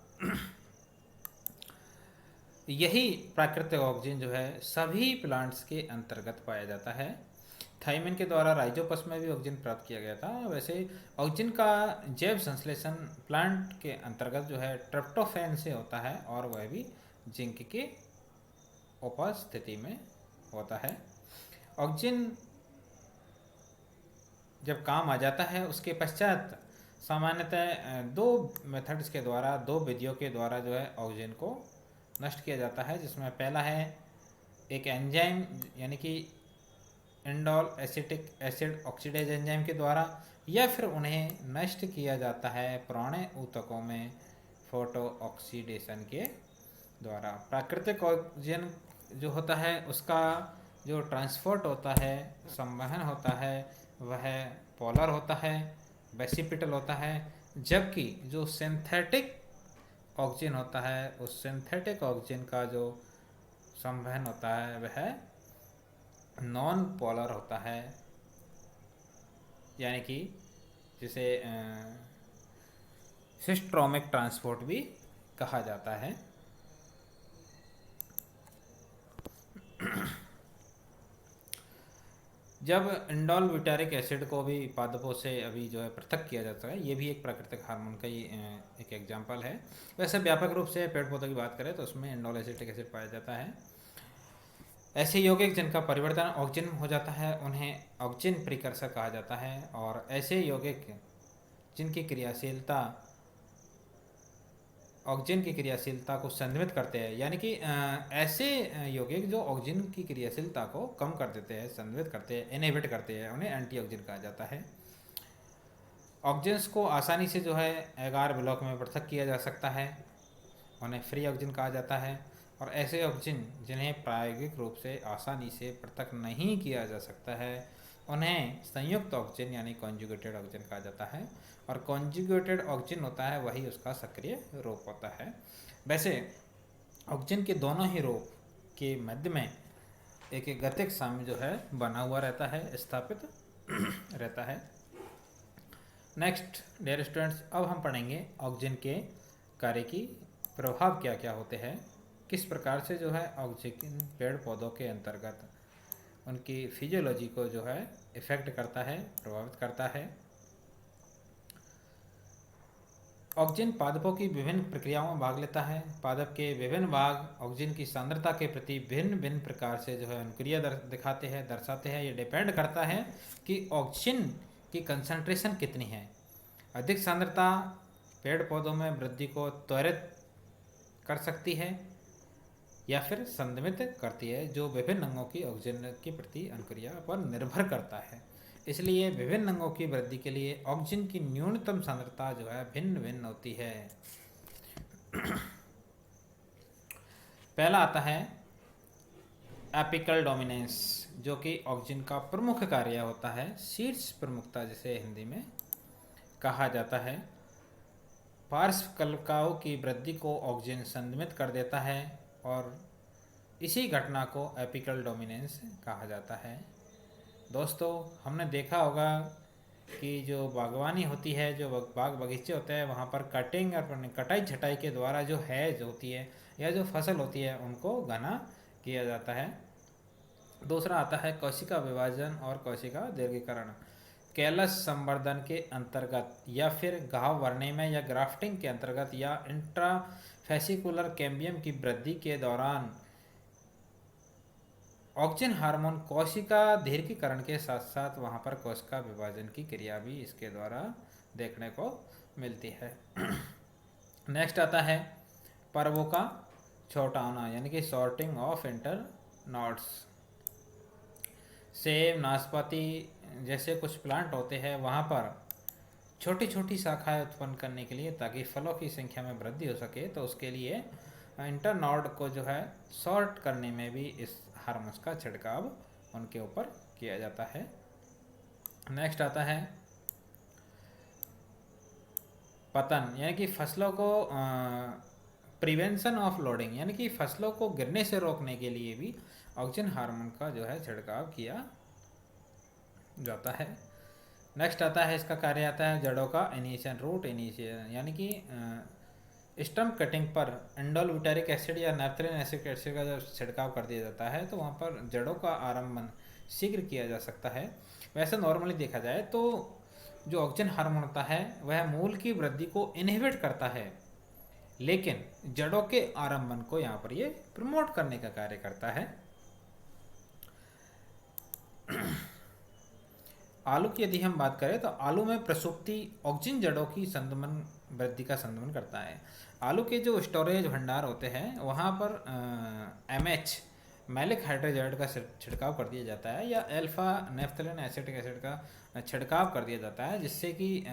यही प्राकृतिक ऑक्सीजन जो है सभी प्लांट्स के अंतर्गत पाया जाता है। थाइमिन के द्वारा राइजोपस में भी ऑक्सीजन प्राप्त किया गया था। वैसे ऑक्सीजन का जैव संश्लेषण प्लांट के अंतर्गत जो है ट्रिप्टोफैन से होता है और वह भी जिंक की उपस्थिति में होता है। ऑक्सीजन जब काम आ जाता है उसके पश्चात सामान्यतः दो मेथड्स के द्वारा, दो विधियों के द्वारा जो है ऑक्सीजन को नष्ट किया जाता है, जिसमें पहला है एक एंजाइम यानी कि indole acetic acid oxidase enzyme के द्वारा, या फिर उन्हें नष्ट किया जाता है पुराने ऊतकों में फोटो ऑक्सीडेशन के द्वारा। प्राकृतिक ऑक्सीजन जो होता है उसका जो ट्रांसपोर्ट होता है, संवहन होता है, वह पोलर होता है, बेसिपिटल होता है, जबकि जो सिंथेटिक ऑक्सीजन होता है उस सिंथेटिक ऑक्सीजन का जो संवहन होता है वह नॉन पोलर होता है, यानी कि जिसे सिस्ट्रोमिक ट्रांसपोर्ट भी कहा जाता है। जब इंडोल ब्यूटारिक एसिड को भी पादपों से अभी जो है पृथक किया जाता है, ये भी एक प्राकृतिक हार्मोन का ही एक एग्जाम्पल है। वैसे व्यापक रूप से पेड़ पौधों की बात करें तो उसमें इंडोल एसिटिक एसिड पाया जाता है। ऐसे यौगिक जिनका परिवर्तन ऑक्सीजन हो जाता है उन्हें ऑक्सीजन प्रिकर्सर कहा जाता है, और ऐसे यौगिक जिनकी क्रियाशीलता ऑक्सीजन की क्रियाशीलता को संदमित करते हैं, यानी कि ऐसे यौगिक जो ऑक्सीजन की क्रियाशीलता को कम कर देते हैं, संदमित करते हैं, इनहिबिट करते हैं, उन्हें एंटी ऑक्सीजन कहा जाता है। ऑक्सीजन को आसानी से जो है एगार ब्लॉक में पृथक किया जा सकता है, उन्हें फ्री ऑक्सीजन कहा जाता है। और ऐसे ऑक्सीजन जिन्हें प्रायोगिक रूप से आसानी से पृथक नहीं किया जा सकता है उन्हें संयुक्त ऑक्सीजन यानी कॉन्जुगेटेड ऑक्सीजन कहा जाता है, और कॉन्जुगेटेड ऑक्सीजन होता है वही उसका सक्रिय रूप होता है। वैसे ऑक्सीजन के दोनों ही रूप के मध्य में एक गतिक साम्य जो है बना हुआ रहता है, स्थापित रहता है। नेक्स्ट डियर स्टूडेंट्स, अब हम पढ़ेंगे ऑक्सीजन के कार्य की प्रभाव क्या क्या होते हैं, किस प्रकार से जो है ऑक्सीजन पेड़ पौधों के अंतर्गत उनकी फिजियोलॉजी को जो है इफेक्ट करता है, प्रभावित करता है। ऑक्सीजन पादपों की विभिन्न प्रक्रियाओं में भाग लेता है। पादप के विभिन्न भाग ऑक्सीजन की सांद्रता के प्रति भिन्न भिन्न प्रकार से जो है अनुक्रिया दिखाते हैं, दर्शाते हैं। ये डिपेंड करता है कि ऑक्सीजन की कंसंट्रेशन कितनी है। अधिक सांद्रता पेड़ पौधों में वृद्धि को त्वरित कर सकती है या फिर संदमित करती है, जो विभिन्न अंगों की ऑक्सीजन के प्रति अनुक्रिया पर निर्भर करता है। इसलिए विभिन्न अंगों की वृद्धि के लिए ऑक्सीजन की न्यूनतम सांद्रता जो है भिन्न भिन्न होती है। पहला आता है एपिकल डोमिनेंस, जो कि ऑक्सीजन का प्रमुख कार्य होता है, शीर्ष प्रमुखता जिसे हिंदी में कहा जाता है। पार्श्व कलिकाओं की वृद्धि को ऑक्सीजन संदमित कर देता है और इसी घटना को एपिकल डोमिनेंस कहा जाता है। दोस्तों, हमने देखा होगा कि जो बागवानी होती है, जो बाग बगीचे होते हैं, वहाँ पर कटिंग और कटाई छटाई के द्वारा जो हैज होती है या जो फसल होती है उनको घना किया जाता है। दूसरा आता है कोशिका विभाजन और कोशिका दीर्घीकरण। कैलस संवर्धन के अंतर्गत या फिर घाव भरने में या ग्राफ्टिंग के अंतर्गत या इंट्राफेसिकुलर कैम्बियम की वृद्धि के दौरान ऑक्सीजन हार्मोन कोशिका दीर्घीकरण के साथ साथ वहाँ पर कोशिका विभाजन की क्रिया भी इसके द्वारा देखने को मिलती है। नेक्स्ट आता है पर्वों का छोटा होना, यानी कि सॉर्टिंग ऑफ इंटर नोड्स। सेब, नाशपाती जैसे कुछ प्लांट होते हैं, वहाँ पर छोटी छोटी शाखाएं उत्पन्न करने के लिए, ताकि फलों की संख्या में वृद्धि हो सके, तो उसके लिए इंटरनोड को जो है सॉर्ट करने में भी इस हार्मोन्स का छिड़काव उनके ऊपर किया जाता है। नेक्स्ट आता है पतन, यानी कि फसलों को प्रिवेंशन ऑफ लोडिंग, यानी कि फसलों को गिरने से रोकने के लिए भी ऑक्सीजन हार्मोन का जो है छिड़काव किया जाता है। नेक्स्ट आता है, इसका कार्य आता है जड़ों का इनिशिएशन, रूट इनिशिएशन, यानी कि स्टम्प कटिंग पर इंडोल ब्यूटारिक एसिड या नैप्थेलिन एसिड का जब छिड़काव कर दिया जाता है तो वहाँ पर जड़ों का आरंभन शीघ्र किया जा सकता है। वैसे नॉर्मली देखा जाए तो जो ऑक्सीजन हार्मोन होता है वह मूल की वृद्धि को इनहिबिट करता है, लेकिन जड़ों के आरंभन को यहाँ पर ये प्रमोट करने का कार्य करता है। आलू की यदि हम बात करें तो आलू में प्रसुप्ति ऑक्सीजन जड़ों की संदमन वृद्धि का संदमन करता है। आलू के जो स्टोरेज भंडार होते हैं वहाँ पर MH मैलिक हाइड्रोजाइड का छिड़काव कर दिया जाता है या अल्फा नेफ्थलिन एसिटिक एसिड का छिड़काव कर दिया जाता है, जिससे कि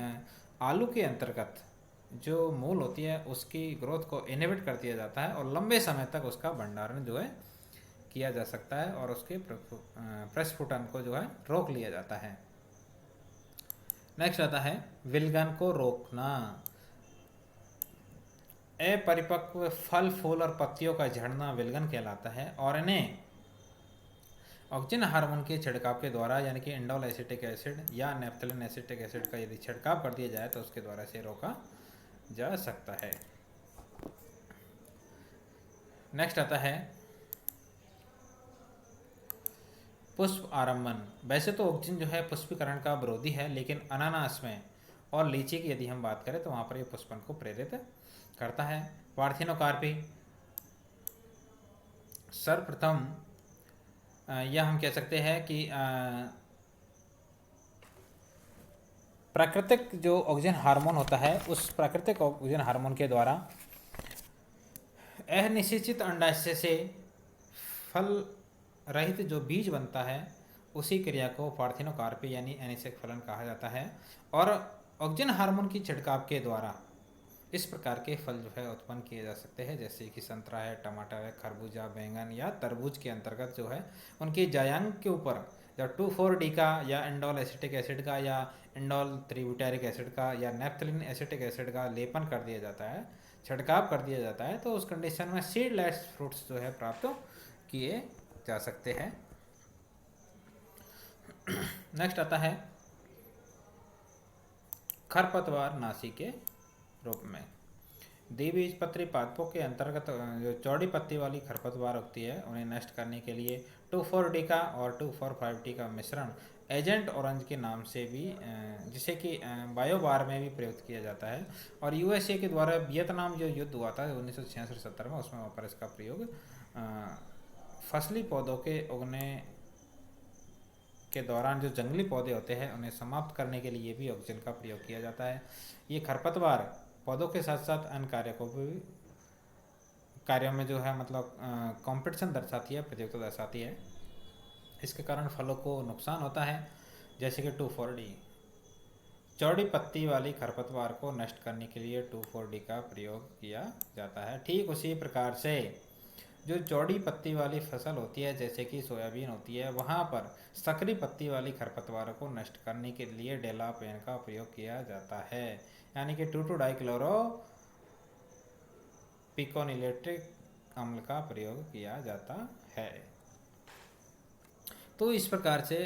आलू के अंतर्गत जो मूल होती है उसकी ग्रोथ को इनहिबिट कर दिया जाता है और लंबे समय तक उसका भंडारण जो है किया जा सकता है और उसके प्रस्फुटन को जो है रोक लिया जाता है। नेक्स्ट आता है विलगन को रोकना। अपरिपक्व फल फूल और पत्तियों का झड़ना विलगन कहलाता है और इन्हें ऑक्सीजन हार्मोन के छिड़काव के द्वारा यानी कि इंडोल एसिटिक एसिड या नैप्थेलिन एसिटिक एसिड का यदि छिड़काव कर दिया जाए तो उसके द्वारा से रोका जा सकता है। नेक्स्ट आता है पुष्प आरंभन। वैसे तो ऑक्सीजन जो है पुष्पीकरण का विरोधी है, लेकिन अनानास में और लीची की यदि हम बात करें तो वहाँ पर ये पुष्पन को प्रेरित करता है। पार्थिनोकार्पी सर्वप्रथम यह हम कह सकते हैं कि प्राकृतिक जो ऑक्सीजन हार्मोन होता है उस प्राकृतिक ऑक्सीजन हार्मोन के द्वारा अनिषेचित अंडाशय से फल रहित जो बीज बनता है उसी क्रिया को पार्थिनोकार्पी यानी अनिषेक फलन कहा जाता है। और ऑक्सीजन हार्मोन की छिड़काव के द्वारा इस प्रकार के फल जो है उत्पन्न किए जा सकते हैं, जैसे कि संतरा है, टमाटर है, खरबूजा, बैंगन या तरबूज के अंतर्गत जो है उनकी जायांग के ऊपर जब 2,4-D का या इंडोल एसिटिक एसिड का या इंडोल 3-ब्यूटारिक एसिड का या नैप्थेलिन एसिटिक एसिड का लेपन कर दिया जाता है, छिड़काव कर दिया जाता है, तो उस कंडीशन में सीडलेस फ्रूट्स जो है प्राप्त किए जा सकते हैं। नेक्स्ट आता है खरपतवार नाशी के रूप में। द्विबीजपत्री पादपों के अंतर्गत जो चौड़ी पत्ती वाली खरपतवार होती है उन्हें नष्ट करने के लिए 2,4-D का और 2,4,5-D का मिश्रण एजेंट ऑरेंज के नाम से भी जिसे कि बायोबार में भी प्रयुक्त किया जाता है। और USA के द्वारा वियतनाम जो युद्ध हुआ था 1966-70 में, उसमें वहाँ पर इसका प्रयोग फसली पौधों के उगने के दौरान जो जंगली पौधे होते हैं उन्हें समाप्त करने के लिए भी ऑक्सीजन का प्रयोग किया जाता है। ये खरपतवार पौधों के साथ साथ अन्य कार्यों में जो है मतलब कंपटीशन दर्शाती है, प्रतियोगिता दर्शाती है। इसके कारण फलों को नुकसान होता है, जैसे कि 2,4-D। चौड़ी पत्ती वाली खरपतवार को नष्ट करने के लिए 2,4-D का प्रयोग किया जाता है। ठीक उसी प्रकार से जो चौड़ी पत्ती वाली फसल होती है जैसे कि सोयाबीन होती है, वहाँ पर सकरी पत्ती वाली खरपतवारों को नष्ट करने के लिए डेलापेन का प्रयोग किया जाता है, यानी कि 2,2-डाइक्लोरो पिकोनिलेट्रिक अम्ल का प्रयोग किया जाता है। तो इस प्रकार से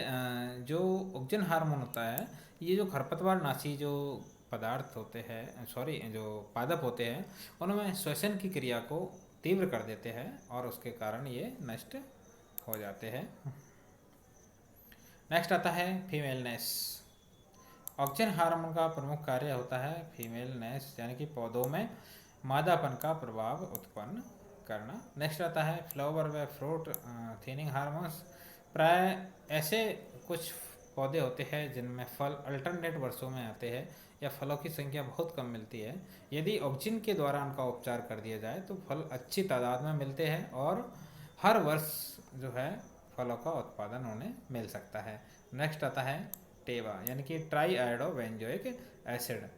जो ऑक्सीजन हार्मोन होता है, ये जो खरपतवार नाशी जो पदार्थ होते हैं जो पादप होते हैं उनमें श्वसन की क्रिया को तीव्र कर देते हैं और उसके कारण ये नष्ट हो जाते हैं। नेक्स्ट आता है फीमेलनेस। ऑक्सीजन हार्मोन का प्रमुख कार्य होता है फीमेलनेस, यानी कि पौधों में मादापन का प्रभाव उत्पन्न करना। नेक्स्ट आता है फ्लावर व फ्रूट थिनिंग हार्मोन्स। प्राय ऐसे कुछ पौधे होते हैं जिनमें फल अल्टरनेट वर्षों में आते हैं या फलों की संख्या बहुत कम मिलती है। यदि ऑक्सीजन के द्वारा उनका उपचार कर दिया जाए तो फल अच्छी तादाद में मिलते हैं और हर वर्ष जो है फलों का उत्पादन उन्हें मिल सकता है। नेक्स्ट आता है टेवा, यानी कि ट्राई आयोडो बेंजोइक एसिड।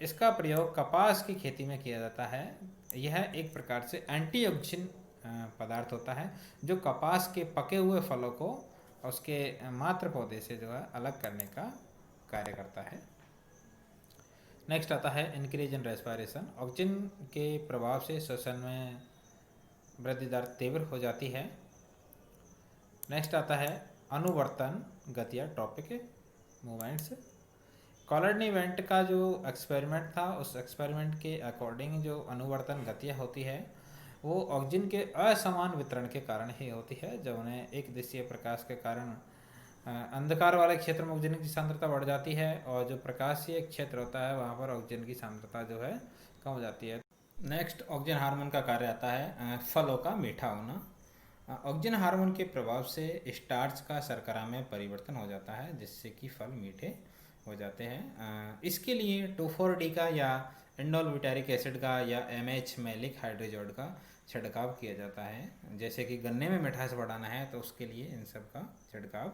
इसका प्रयोग कपास की खेती में किया जाता है। यह एक प्रकार से एंटीऑक्सीडेंट पदार्थ होता है जो कपास के पके हुए फलों को उसके मात्र पौधे से जो है अलग करने का कार्य करता है। नेक्स्ट आता है इंक्रीज इन रेस्पिरेशन। ऑक्सीजन के प्रभाव से श्वसन में वृद्धि दर तीव्र हो जाती है। नेक्स्ट आता है अनुवर्तन गतियाँ, ट्रॉपिक मूवमेंट्स। कॉलर्नी इवेंट का जो एक्सपेरिमेंट था, उस एक्सपेरिमेंट के अकॉर्डिंग जो अनुवर्तन गतियाँ होती है वो ऑक्सीजन के असमान वितरण के कारण ही होती है। जब उन्हें एक दिशीय प्रकाश के कारण अंधकार वाले क्षेत्र में ऑक्सीजन की सांद्रता बढ़ जाती है, और जो प्रकाशीय क्षेत्र होता है वहाँ पर ऑक्सीजन की सांद्रता जो है कम हो जाती है। नेक्स्ट ऑक्सीजन हार्मोन का कार्य आता है फलों का मीठा होना। ऑक्सीजन हार्मोन के प्रभाव से स्टार्च का शर्करा में परिवर्तन हो जाता है, जिससे कि फल मीठे हो जाते हैं। इसके लिए 2,4-D का या इंडोल ब्यूटारिक एसिड का या MH मैलिक हाइड्रोजोड का छिड़काव किया जाता है। जैसे कि गन्ने में मिठास बढ़ाना है तो उसके लिए इन सब का छिड़काव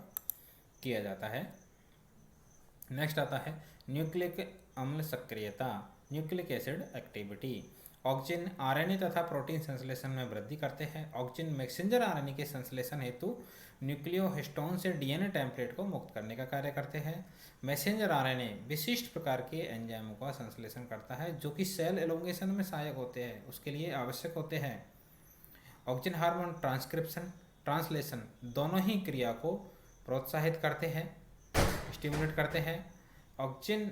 किया जाता है। नेक्स्ट आता है न्यूक्लिक अम्ल सक्रियता, nucleic acid activity. Oxygen RNA तथा प्रोटीन संश्लेषण में वृद्धि करते हैं। ऑक्सीजन मैसेंजर आरएनए के संश्लेषण हेतु न्यूक्लियोहिस्टोन से डीएनए टेम्पलेट को मुक्त करने का कार्य करते हैं। मैसेंजर आरएनए विशिष्ट प्रकार के एंजाइमों का संश्लेषण करता है जो कि सेल एलोंगेशन में सहायक होते हैं, उसके लिए आवश्यक होते हैं। ऑक्सीजन हार्मोन ट्रांसक्रिप्शन ट्रांसलेशन दोनों ही क्रिया को प्रोत्साहित करते हैं, स्टिमुलेट करते हैं। ऑक्सीजन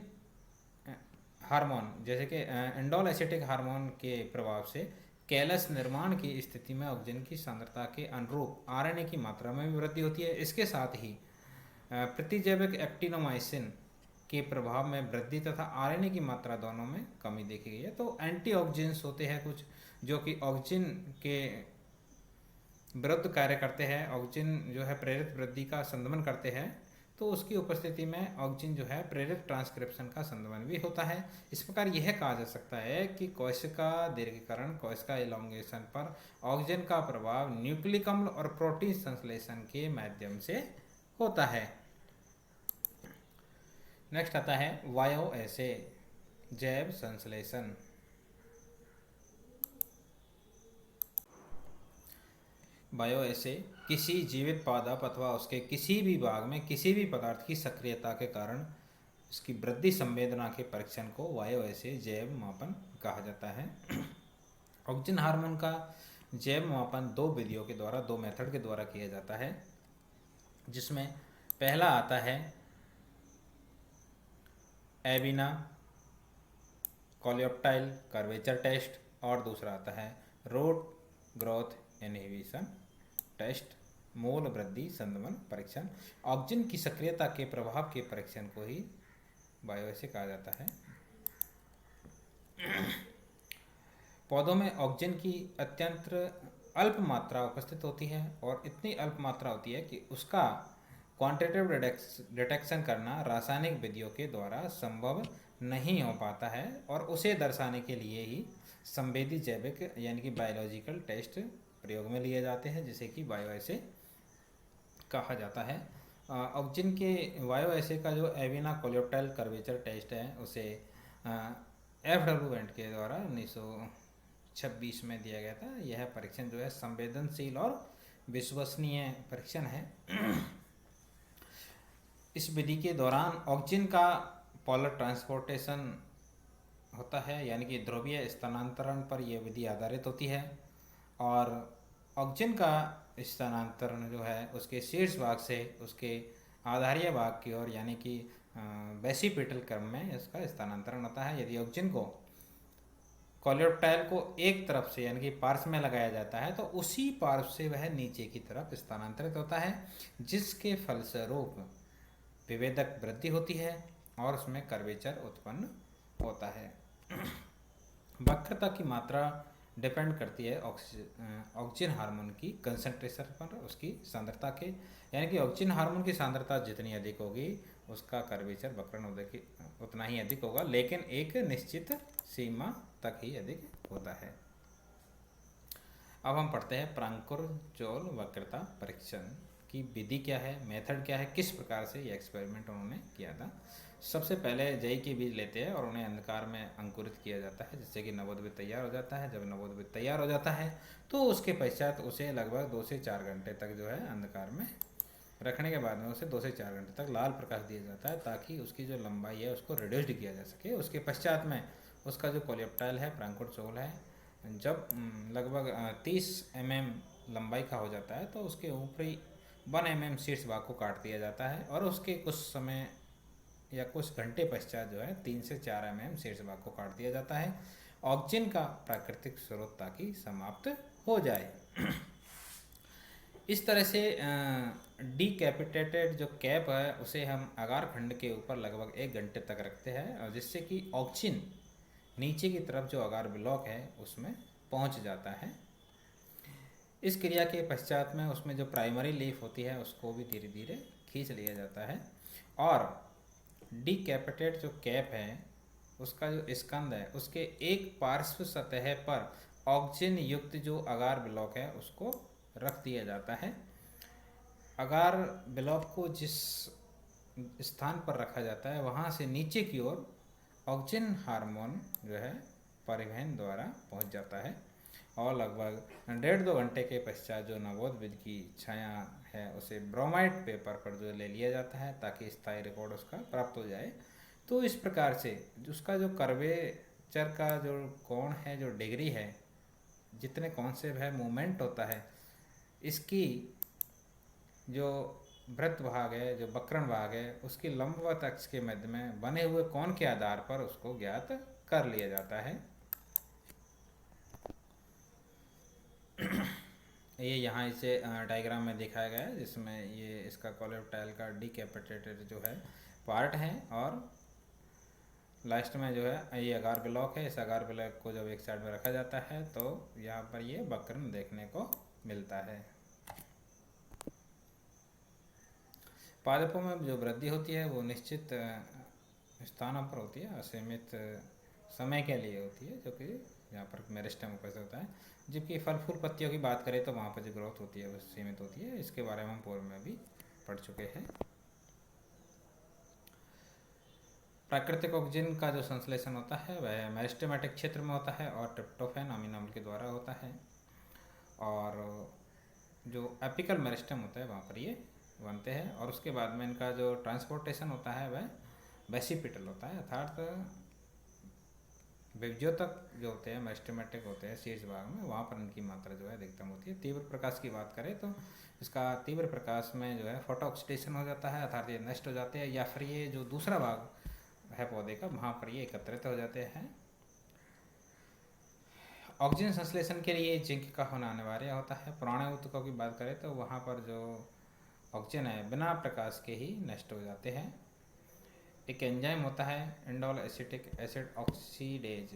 हार्मोन जैसे कि इंडोल एसिटिक हार्मोन के प्रभाव से कैलस निर्माण की स्थिति में ऑक्सीजन की सांद्रता के अनुरूप आरएनए की मात्रा में भी वृद्धि होती है। इसके साथ ही प्रतिजैविक एक्टिनोमाइसिन के प्रभाव में वृद्धि तथा आरएनए की मात्रा दोनों में कमी देखी गई है। तो एंटीऑक्सीडेंट्स होते हैं कुछ जो कि ऑक्सीजन के विरुद्ध कार्य करते हैं, ऑक्सीजन जो है प्रेरित वृद्धि का संदमन करते हैं, तो उसकी उपस्थिति में ऑक्सीजन जो है प्रेरित ट्रांसक्रिप्शन का संदमन भी होता है। इस प्रकार यह कहा जा सकता है कि कोशिका दीर्घीकरण, कोशिका इलोंगेशन पर ऑक्सीजन का प्रभाव न्यूक्लिक अम्ल और प्रोटीन संश्लेषण के माध्यम से होता है। नेक्स्ट आता है बायो एसे, जैव संश्लेषण। बायो एसे किसी जीवित पादप अथवा उसके किसी भी भाग में किसी भी पदार्थ की सक्रियता के कारण उसकी वृद्धि संवेदना के परीक्षण को बायो एसे जैव मापन कहा जाता है। ऑक्सीजन हार्मोन का जैव मापन दो विधियों के द्वारा, दो मेथड के द्वारा किया जाता है, जिसमें पहला आता है एविना कोलियोप्टाइल कर्वेचर टेस्ट और दूसरा आता है रूट ग्रोथ इनहिबिशन टेस्ट, मूल वृद्धि संदमन परीक्षण। ऑक्सीजन की सक्रियता के प्रभाव के परीक्षण को ही बायोएसे कहा जाता है। पौधों में ऑक्सीजन की अत्यंत अल्प मात्रा उपस्थित होती है और इतनी अल्प मात्रा होती है कि उसका क्वांटिटेटिव डिटेक्शन करना रासायनिक विधियों के द्वारा संभव नहीं हो पाता है, और उसे दर्शाने के लिए ही संवेदी जैविक यानी कि बायोलॉजिकल टेस्ट प्रयोग में लिए जाते हैं, जिसे कि बायोएसे कहा जाता है। ऑक्सीजन के बायोएसे का जो एविना कोलियोप्टाइल कर्वेचर टेस्ट है उसे FW वेंट के द्वारा 1926 में दिया गया था। यह परीक्षण जो है संवेदनशील और विश्वसनीय परीक्षण है। इस विधि के दौरान ऑक्सीजन का पोलर ट्रांसपोर्टेशन होता है, यानी कि ध्रुवीय स्थानांतरण पर यह विधि आधारित होती है, और ऑक्सीजन का स्थानांतरण जो है उसके शीर्ष भाग से उसके आधारीय भाग की ओर यानी कि बेसिपिटल क्रम में इसका स्थानांतरण होता है। यदि ऑक्सीजन को कोलियोप्टाइल को एक तरफ से यानी कि पार्श्व में लगाया जाता है तो उसी पार्श्व से वह नीचे की तरफ स्थानांतरित होता है, जिसके फलस्वरूप विभेदक वृद्धि होती है और उसमें कर्वेचर उत्पन्न होता है। वक्रता की मात्रा डिपेंड करती है ऑक्सीजन हार्मोन की कंसंट्रेशन पर, उसकी सांद्रता के, यानी कि ऑक्सीजन हार्मोन की सांद्रता जितनी अधिक होगी उसका कर्वेचर वक्रण उतना ही अधिक होगा, लेकिन एक निश्चित सीमा तक ही अधिक होता है। अब हम पढ़ते हैं प्रांकुर-जोल वक्रता परीक्षण की विधि क्या है, मेथड क्या है, किस प्रकार से ये एक्सपेरिमेंट उन्होंने किया था। सबसे पहले जई के बीज लेते हैं और उन्हें अंधकार में अंकुरित किया जाता है, जिससे कि नवोद्भिद तैयार हो जाता है। जब नवोद्भिद तैयार हो जाता है तो उसके पश्चात उसे लगभग 2 से 4 घंटे तक जो है अंधकार में रखने के बाद में उसे 2 से 4 घंटे तक लाल प्रकाश दिया जाता है, ताकि उसकी जो लंबाई है उसको रिड्यूस्ड किया जा सके। उसके पश्चात में उसका जो कोलियोप्टाइल है, प्रांकुर-जोल है, जब लगभग 30 mm लंबाई का हो जाता है तो उसके ऊपरी 1 mm शीर्ष भाग को काट दिया जाता है और उसके कुछ समय या कुछ घंटे पश्चात जो है 3 से 4 mm शीर्ष भाग को काट दिया जाता है ऑक्सीजन का प्राकृतिक स्रोत ताकि समाप्त हो जाए। इस तरह से डीकैपिटेटेड जो कैप है उसे हम अगार खंड के ऊपर लगभग 1 घंटे तक रखते हैं और जिससे कि ऑक्सीजन नीचे की तरफ जो अगार ब्लॉक है उसमें पहुंच जाता है। इस क्रिया के पश्चात में उसमें जो प्राइमरी लीफ होती है उसको भी धीरे धीरे खींच लिया जाता है और डीकैपिटेट जो कैप है उसका जो स्कंद है उसके एक पार्श्व सतह पर ऑक्सीजन युक्त जो अगार ब्लॉक है उसको रख दिया जाता है। अगार ब्लॉक को जिस स्थान पर रखा जाता है वहाँ से नीचे की ओर ऑक्सीजन हार्मोन जो है परिवहन द्वारा पहुँच जाता है और लगभग 1.5-2 घंटे के पश्चात जो नवोद्भिद की छाया है उसे ब्रोमाइड पेपर पर जो ले लिया जाता है ताकि स्थायी रिकॉर्ड उसका प्राप्त हो जाए। तो इस प्रकार से उसका जो कर्वेचर का जो कोण है, जो डिग्री है, जितने कौन से है मूवमेंट होता है, इसकी जो वृत्त भाग है, जो वक्रण भाग है, उसकी लंबवत अक्ष के मध्य में बने हुए कोण के आधार पर उसको ज्ञात कर लिया जाता है। ये यहाँ इसे डायग्राम में दिखाया गया है जिसमें ये इसका कोलेप्टाइल का डीकैपिटेटेड जो है पार्ट है और लास्ट में जो है ये अगार ब्लॉक है। इस अगार ब्लॉक को जब एक साइड में रखा जाता है तो यहाँ पर ये वक्रण देखने को मिलता है। पादपों में जो वृद्धि होती है वो निश्चित स्थानों पर होती है, असीमित समय के लिए होती है, जो कि यहाँ पर मेरिस्टेम उपस्थित होता है। जबकि फल फूल पत्तियों की बात करें तो वहाँ पर जो ग्रोथ होती है वो सीमित होती है। इसके बारे में हम पूर्व में भी पढ़ चुके हैं। प्राकृतिक ऑक्सीजन का जो संश्लेषण होता है वह मेरिस्टेमेटिक क्षेत्र में होता है और ट्रिप्टोफैन अमीनो अम्ल के द्वारा होता है और जो एपिकल मेरिस्टेम होता है वहाँ पर ये बनते हैं और उसके बाद में इनका जो ट्रांसपोर्टेशन होता है वह वेसिपिटल होता है, अर्थात विभज्योतक जो होते हैं मेरिस्टेमेटिक होते हैं शीर्ष भाग में, वहाँ पर इनकी मात्रा जो है अधिकतम होती है। तीव्र प्रकाश की बात करें तो इसका तीव्र प्रकाश में जो है फोटो ऑक्सीडेशन हो जाता है, अर्थात ये नष्ट हो जाते हैं या फिर ये जो दूसरा भाग है पौधे का वहाँ पर ये एकत्रित हो जाते हैं। ऑक्सीजन संश्लेषण के लिए जिंक का होना अनिवार्य होता है। पुराने ऊतकों की बात करें तो वहाँ पर जो ऑक्सीजन है बिना प्रकाश के ही नष्ट हो जाते हैं। एक एंजाइम होता है इंडोल एसिटिक एसिड ऑक्सीडेज,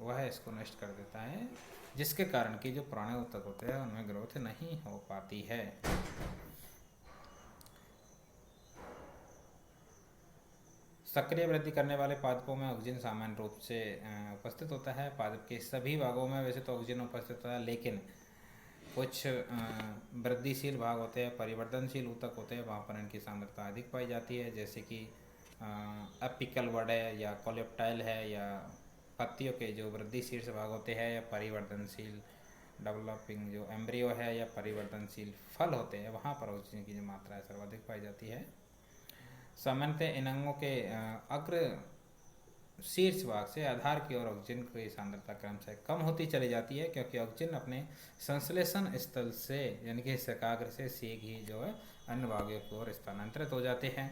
वह इसको नष्ट कर देता है जिसके कारण कि जो पुराने ऊतक होते हैं उनमें ग्रोथ नहीं हो पाती है। सक्रिय वृद्धि करने वाले पादपों में ऑक्सीजन सामान्य रूप से उपस्थित होता है। पादप के सभी भागों में वैसे तो ऑक्सीजन उपस्थित होता है, लेकिन कुछ वृद्धिशील भाग होते हैं, परिवर्तनशील ऊतक होते हैं, वहाँ पर इनकी सांद्रता अधिक पाई जाती है, जैसे कि एपिकल वड है या कोलेप्टाइल है या पत्तियों के जो वृद्धिशील भाग होते हैं या परिवर्तनशील डेवलपिंग जो एम्ब्रियो है या परिवर्तनशील फल होते हैं, वहाँ पर ऑक्सीजन की जो मात्रा है सर्वाधिक पाई जाती है। सामान्यतः इन अंगों के अग्र शीर्ष भाग से आधार की ओर ऑक्सीजन की सांद्रता क्रमशः कम होती चली जाती है क्योंकि ऑक्सीजन अपने संश्लेषण स्थल से यानी कि शकाग्र से शीघ्र ही जो है अन्य भागों की ओर स्थानांतरित हो जाते हैं।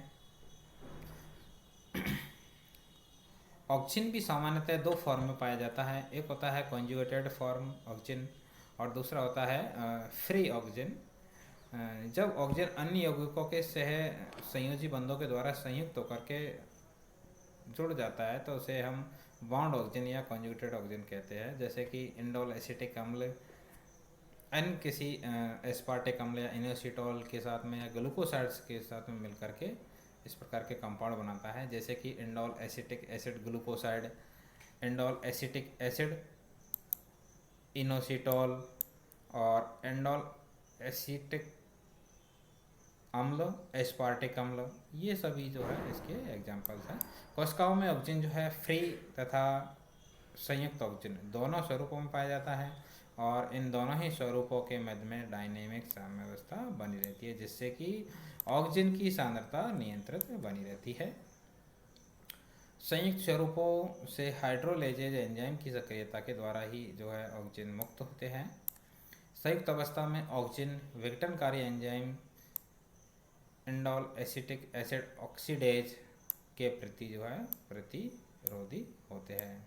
ऑक्सीजन भी सामान्यतः 2 फॉर्म में पाया जाता है, एक होता है कॉन्जुगेटेड फॉर्म ऑक्सीजन और दूसरा होता है फ्री ऑक्सीजन। जब ऑक्सीजन अन्य यौगिकों के संयोजी बंधों के द्वारा संयुक्त होकर के जुड़ जाता है तो उसे हम बॉन्ड ऑक्सीजन या कॉन्जुगेटेड ऑक्सीजन कहते हैं, जैसे कि इंडोल एसिटिक अम्ल अन्य किसी एस्पार्टिक अम्ल या इनोसिटोल के साथ में या ग्लूकोसाइड्स के साथ में मिलकर के इस प्रकार के कंपाउंड बनाता है, जैसे कि indole acetic acid glucoside, indole acetic acid inositol और इंडोल एसिटिक अम्ल एस्पार्टिक अम्ल, ये सभी जो है इसके एग्जांपल्स हैं। कोशिकाओं में ऑक्सीजन जो है फ्री तथा संयुक्त ऑक्सीजन दोनों स्वरूपों में पाया जाता है और इन दोनों ही स्वरूपों के मध्य में डायनेमिक साम्यावस्था बनी रहती है, जिससे कि ऑक्सीजन की सांद्रता नियंत्रित बनी रहती है। संयुक्त स्वरूपों से हाइड्रोलेजेज एंजाइम की सक्रियता के द्वारा ही जो है ऑक्सीजन मुक्त होते हैं। संयुक्त अवस्था में ऑक्सीजन विघटनकारी enzyme indole acetic acid oxidase के प्रति जो है प्रतिरोधी होते हैं।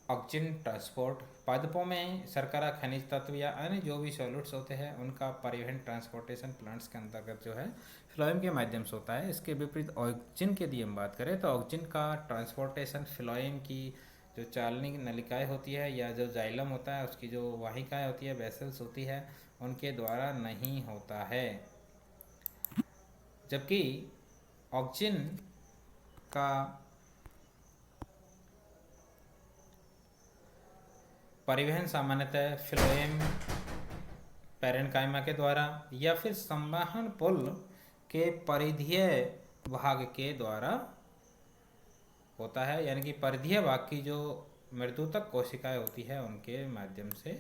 ऑक्सीजन ट्रांसपोर्ट पादपों में शर्करा, खनिज तत्व या अन्य जो भी सॉलिड्स होते हैं उनका परिवहन ट्रांसपोर्टेशन प्लांट्स के अंतर्गत जो है फ्लोएम के माध्यम से होता है। इसके विपरीत ऑक्सीजन की यदि हम बात करें तो ऑक्सीजन का ट्रांसपोर्टेशन फ्लोएम की जो चालनी नलिकाएं होती है या जो जाइलम होता है उसकी जो वाहिकाएं होती है, वेसल्स होती है, उनके द्वारा नहीं होता है। जबकि ऑक्सीजन का परिवहन सामान्यतः फ्लोएम, पैरेन्काइमा के द्वारा या फिर संवहन पुल के परिधीय भाग के द्वारा होता है, यानी कि परिधीय भाग की जो मृदुतक कोशिकाएं होती है उनके माध्यम से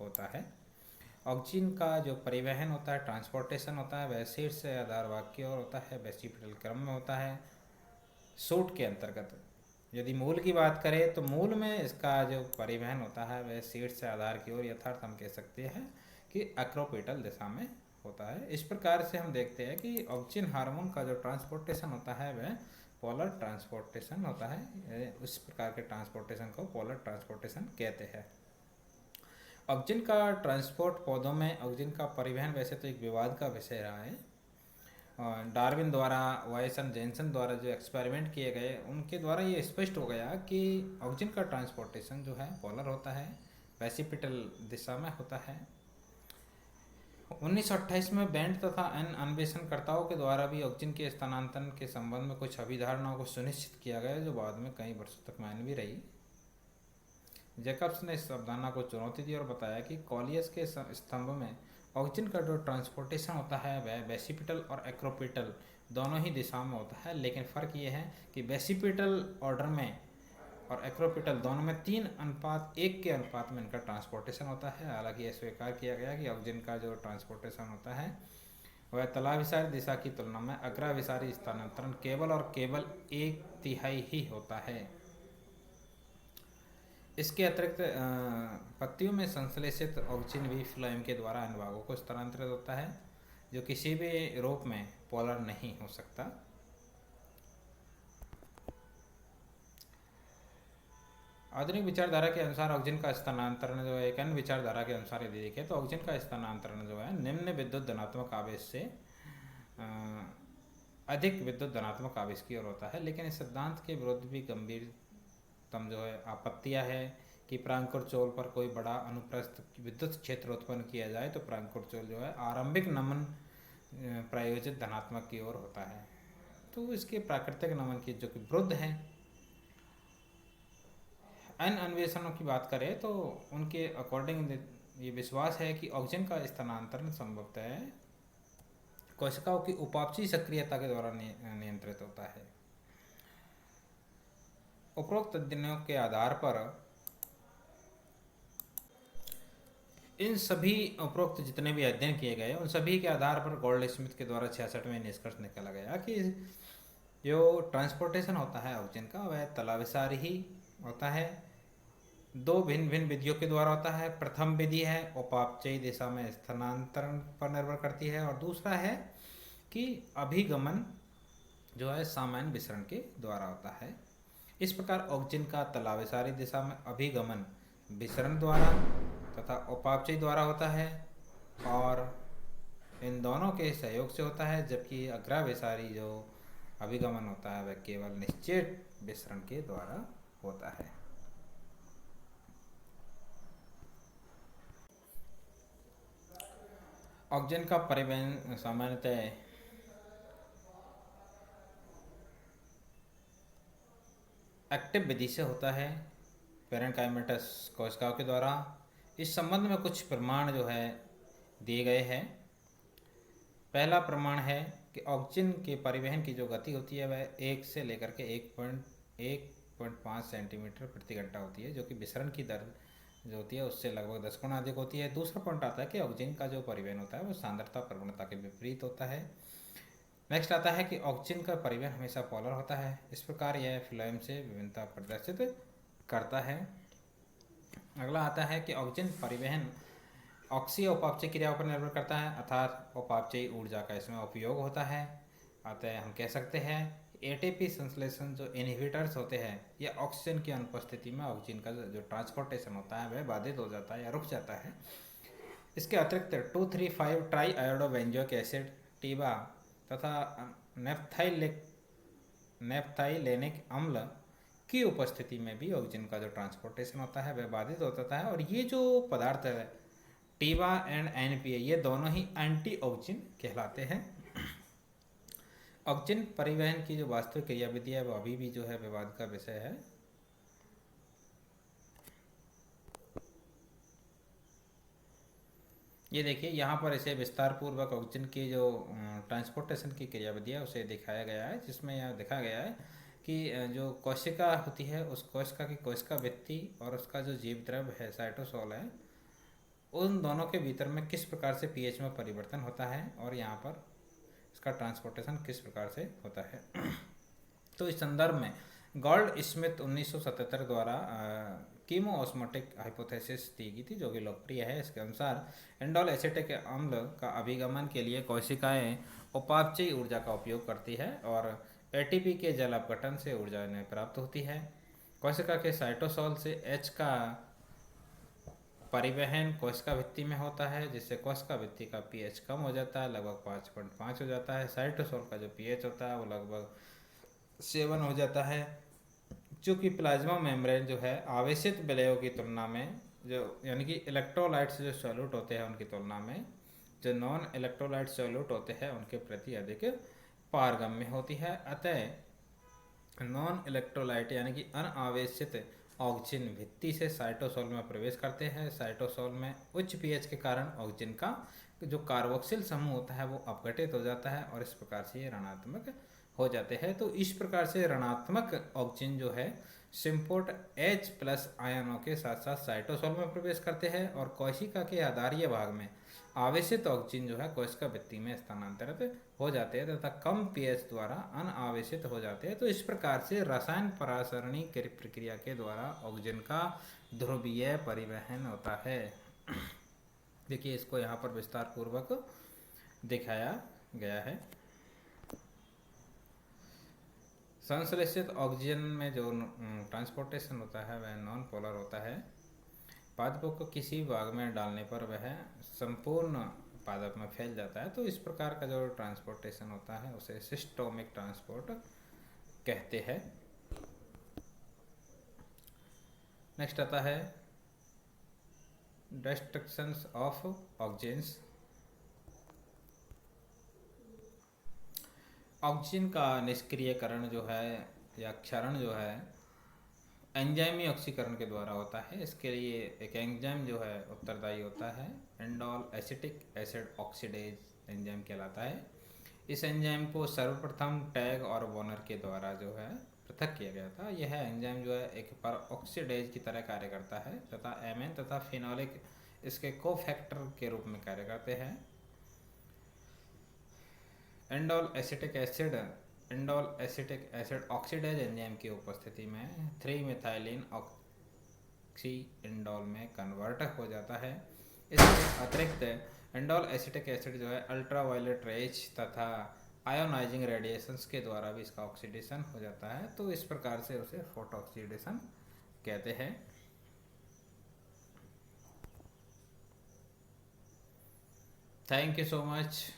होता है। ऑक्सीजन का जो परिवहन होता है, ट्रांसपोर्टेशन होता है, वह शीर्ष से आधार भाग की ओर होता है, वेसिपिटल क्रम में होता है सूट के अंतर्गत। यदि मूल की बात करें तो मूल में इसका जो परिवहन होता है वह शीर्ष से आधार की ओर, यथार्थ हम कह सकते हैं कि एक्रोपिटल दिशा में होता है। इस प्रकार से हम देखते हैं कि ऑक्सीजन हार्मोन का जो ट्रांसपोर्टेशन होता है वह पोलर ट्रांसपोर्टेशन होता है। उस प्रकार के ट्रांसपोर्टेशन को पोलर ट्रांसपोर्टेशन कहते हैं। ऑक्सीजन का ट्रांसपोर्ट पौधों में ऑक्सीजन का परिवहन वैसे तो एक विवाद का विषय रहा है। डार्विन द्वारा, वायसन, जेनसन द्वारा जो एक्सपेरिमेंट किए गए उनके द्वारा ये स्पष्ट हो गया कि ऑक्सीजन का ट्रांसपोर्टेशन जो है पोलर होता है, वेसिपिटल दिशा में होता है। 1928 में बेंट तथा अन्य अन्वेषणकर्ताओं के द्वारा भी ऑक्सीजन के स्थानांतरण के संबंध में कुछ अभिधारणाओं को सुनिश्चित किया गया जो बाद में कई वर्षों तक मान्य भी रही। जैकब्स ने इस अवधारणा को चुनौती दी और बताया कि कॉलियस के स्तंभ में ऑक्सीजन का जो ट्रांसपोर्टेशन होता है वह वेसिपिटल और एक्रोपिटल दोनों ही दिशाओं में होता है, लेकिन फ़र्क ये है कि वेसिपिटल ऑर्डर में और एक्रोपिटल दोनों में 3:1 के अनुपात में इनका ट्रांसपोर्टेशन होता है। हालांकि यह स्वीकार किया गया कि ऑक्सीजन का जो ट्रांसपोर्टेशन होता है वह तलाभिसारी दिशा की तुलना में अग्राभिसारी स्थानांतरण केवल और केवल 1/3 ही होता है। इसके अतिरिक्त पत्तियों में संश्लेषित ऑक्सीजन भी फ्लोएम के द्वारा अन्य भागों को स्थानांतरित होता है, जो किसी भी रूप में पोलर नहीं हो सकता। आधुनिक विचारधारा के अनुसार ऑक्सीजन का स्थानांतरण जो है, एक अन्य विचारधारा के अनुसार यदि देखें तो ऑक्सीजन का स्थानांतरण जो है निम्न विद्युत धनात्मक आवेश से अधिक विद्युत धनात्मक आवेश की ओर होता है। लेकिन इस सिद्धांत के विरुद्ध भी गंभीरतम जो है आपत्तियां है कि परांकुर चोल पर कोई बड़ा अनुप्रस्थ विद्युत क्षेत्र उत्पन्न किया जाए तो परांकुर चोल जो है आरंभिक नमन प्रायोजित धनात्मक की ओर होता है। तो इसके प्राकृतिक नमन की जो कि विरुद्ध है। अन्य अन्वेषणों की बात करें तो उनके अकॉर्डिंग ये विश्वास है कि ऑक्सीजन का स्थानांतरण संभवतः कोशिकाओं की उपापचयी सक्रियता के द्वारा नियंत्रित होता है। उपरोक्त अध्ययनों के आधार पर इन सभी उपरोक्त जितने भी अध्ययन किए गए उन सभी के आधार पर गोल्डस्मिथ के द्वारा 66 में निष्कर्ष निकाला गया कि जो ट्रांसपोर्टेशन होता है ऑक्सीजन का वह तलाभिसारी ही होता है। दो भिन्न भिन्न विधियों के द्वारा होता है। प्रथम विधि है उपापचयी दिशा में स्थानांतरण पर निर्भर करती है और दूसरा है कि अभिगमन जो है सामान्य विसरण के द्वारा होता है। इस प्रकार ऑक्सीजन का तलाभिसारी दिशा में अभिगमन विसरण द्वारा तथा उपापचयी द्वारा होता है और इन दोनों के सहयोग से होता है, जबकि अग्राभिसारी जो अभिगमन होता है वह केवल निश्चित विसरण के द्वारा होता है। ऑक्सीजन का परिवहन सामान्यतः एक्टिव विधि से होता है, पैरेन्काइमेटस कोशिकाओं के द्वारा। इस संबंध में कुछ प्रमाण जो है दिए गए हैं। पहला प्रमाण है कि ऑक्सीजन के परिवहन की जो गति होती है वह 1 से लेकर के 1.5 सेंटीमीटर प्रति घंटा होती है, जो कि विसरण की दर जो होती है उससे लगभग 10 गुना अधिक होती है। दूसरा पॉइंट आता है कि ऑक्सीजन का जो परिवहन होता है वो सांद्रता प्रवणता के विपरीत होता है। नेक्स्ट आता है कि ऑक्सीजन का परिवहन हमेशा पोलर होता है। इस प्रकार यह फ्लोएम से विभिन्नता प्रदर्शित करता है। अगला आता है कि ऑक्सीजन परिवहन ऑक्सी उपापचय क्रियाओं पर निर्भर करता है, अर्थात उपापचयी ऊर्जा का इसमें उपयोग होता है। अतः हम कह सकते हैं एटीपी संश्लेषण जो इनहिबिटर्स होते हैं या ऑक्सीजन की अनुपस्थिति में ऑक्सीजन का जो ट्रांसपोर्टेशन होता है वह बाधित हो जाता है या रुक जाता है। इसके अतिरिक्त 2,3,5 ट्राई आयोडोबेंजोइक एसिड टीबा तथा नेप्थाइलेनिक अम्ल की उपस्थिति में भी ऑक्सीजन का जो ट्रांसपोर्टेशन होता है वह बाधित हो जाता है। और ये जो पदार्थ है टीबा एंड एनपीए ये दोनों ही एंटी ऑक्सीजन कहलाते हैं। ऑक्सीजन परिवहन की जो वास्तविक क्रियाविधि है वो अभी भी जो है विवाद का विषय है। ये देखिए यहाँ पर इसे विस्तार पूर्वक ऑक्सीजन की जो ट्रांसपोर्टेशन की क्रियाविधि है उसे दिखाया गया है, जिसमें यह दिखा गया है कि जो कोशिका होती है उस कोशिका की कोशिका भित्ति और उसका जो जीव द्रव्य है साइटोसोल है, उन दोनों के भीतर में किस प्रकार से पीएच में परिवर्तन होता है और यहाँ पर इसका ट्रांसपोर्टेशन किस प्रकार से होता है। तो इस संदर्भ में गोल्ड स्मिथ 1977 द्वारा कीमो ऑस्मोटिक हाइपोथेसिस दी गई थी जो कि लोकप्रिय है। इसके अनुसार इंडोल एसिटिक अम्ल का अभिगमन के लिए कोशिकाएं उपापचयी ऊर्जा का उपयोग करती है और एटीपी के जल अपघटन से ऊर्जा इन्हें प्राप्त होती है। कोशिका के साइटोसोल से एच का परिवहन कोशिका भित्ति में होता है, जिससे कोशिका भित्ति का पीएच कम हो जाता है, लगभग 5.5 हो जाता है। साइटोसोल का जो पीएच होता है वो लगभग 7 हो जाता है। चूँकि प्लाज्मा मेम्ब्रेन जो है आवेशित विलयों की तुलना में जो यानी कि इलेक्ट्रोलाइट्स जो सॉल्यूट होते हैं उनकी तुलना में जो नॉन इलेक्ट्रोलाइट सॉल्यूट होते हैं उनके प्रति अधिक पारगम्य होती है। अतः नॉन इलेक्ट्रोलाइट यानी कि अनावेशित ऑक्सीजन भित्ति से साइटोसोल में प्रवेश करते हैं। साइटोसोल में उच्च पीएच के कारण ऑक्सीजन का जो कार्बोक्सिल समूह होता है वो अपघटित हो जाता है और इस प्रकार से ये ऋणात्मक हो जाते हैं। तो इस प्रकार से ऋणात्मक ऑक्सीजन जो है सिम्पोर्ट H+ आयनों के साथ साथ साइटोसोल में प्रवेश करते हैं और कोशिका के आधारीय भाग में आवेशित ऑक्सीजन जो है कोशिका भित्ति में स्थानांतरित हो जाते हैं तथा कम पीएच द्वारा अनावेशित हो जाते हैं। तो इस प्रकार से रसायन परासरणी प्रक्रिया के द्वारा ऑक्सीजन का ध्रुवीय परिवहन होता है। देखिए इसको यहाँ पर विस्तार पूर्वक दिखाया गया है। संश्लेषित ऑक्सीजन में जो ट्रांसपोर्टेशन होता है वह नॉन पोलर होता है। पादपों को किसी भाग में डालने पर वह संपूर्ण पादप में फैल जाता है। तो इस प्रकार का जो ट्रांसपोर्टेशन होता है उसे सिस्टोमिक ट्रांसपोर्ट कहते हैं। नेक्स्ट आता है डिस्ट्रक्शंस ऑफ ऑक्सीजन। ऑक्सीजन का निष्क्रियकरण जो है या क्षरण जो है एंजाइमी ऑक्सीकरण के द्वारा होता है। इसके लिए एक एंजाइम जो है उत्तरदायी होता है, indole acetic acid oxidase enzyme कहलाता है। इस एंजाइम को सर्वप्रथम टैग और वॉर्नर के द्वारा जो है पृथक किया गया था। यह एंजाइम जो है एक पर ऑक्सीडेज की तरह कार्य करता है तथा एमेन तथा फिनोलिक इसके कोफैक्टर के रूप में कार्य करते हैं। Indole acetic acid oxidase enzyme की उपस्थिति में 3-मेथिलीन ऑक्सी इंडोल में कन्वर्ट हो जाता है। इसके अतिरिक्त इंडोल एसिटिक एसिड जो है अल्ट्रावायलेट रेज तथा आयोनाइजिंग रेडिएशंस के द्वारा भी इसका ऑक्सीडेशन हो जाता है। तो इस प्रकार से उसे फोटो ऑक्सीडेशन कहते हैं। Thank you so much.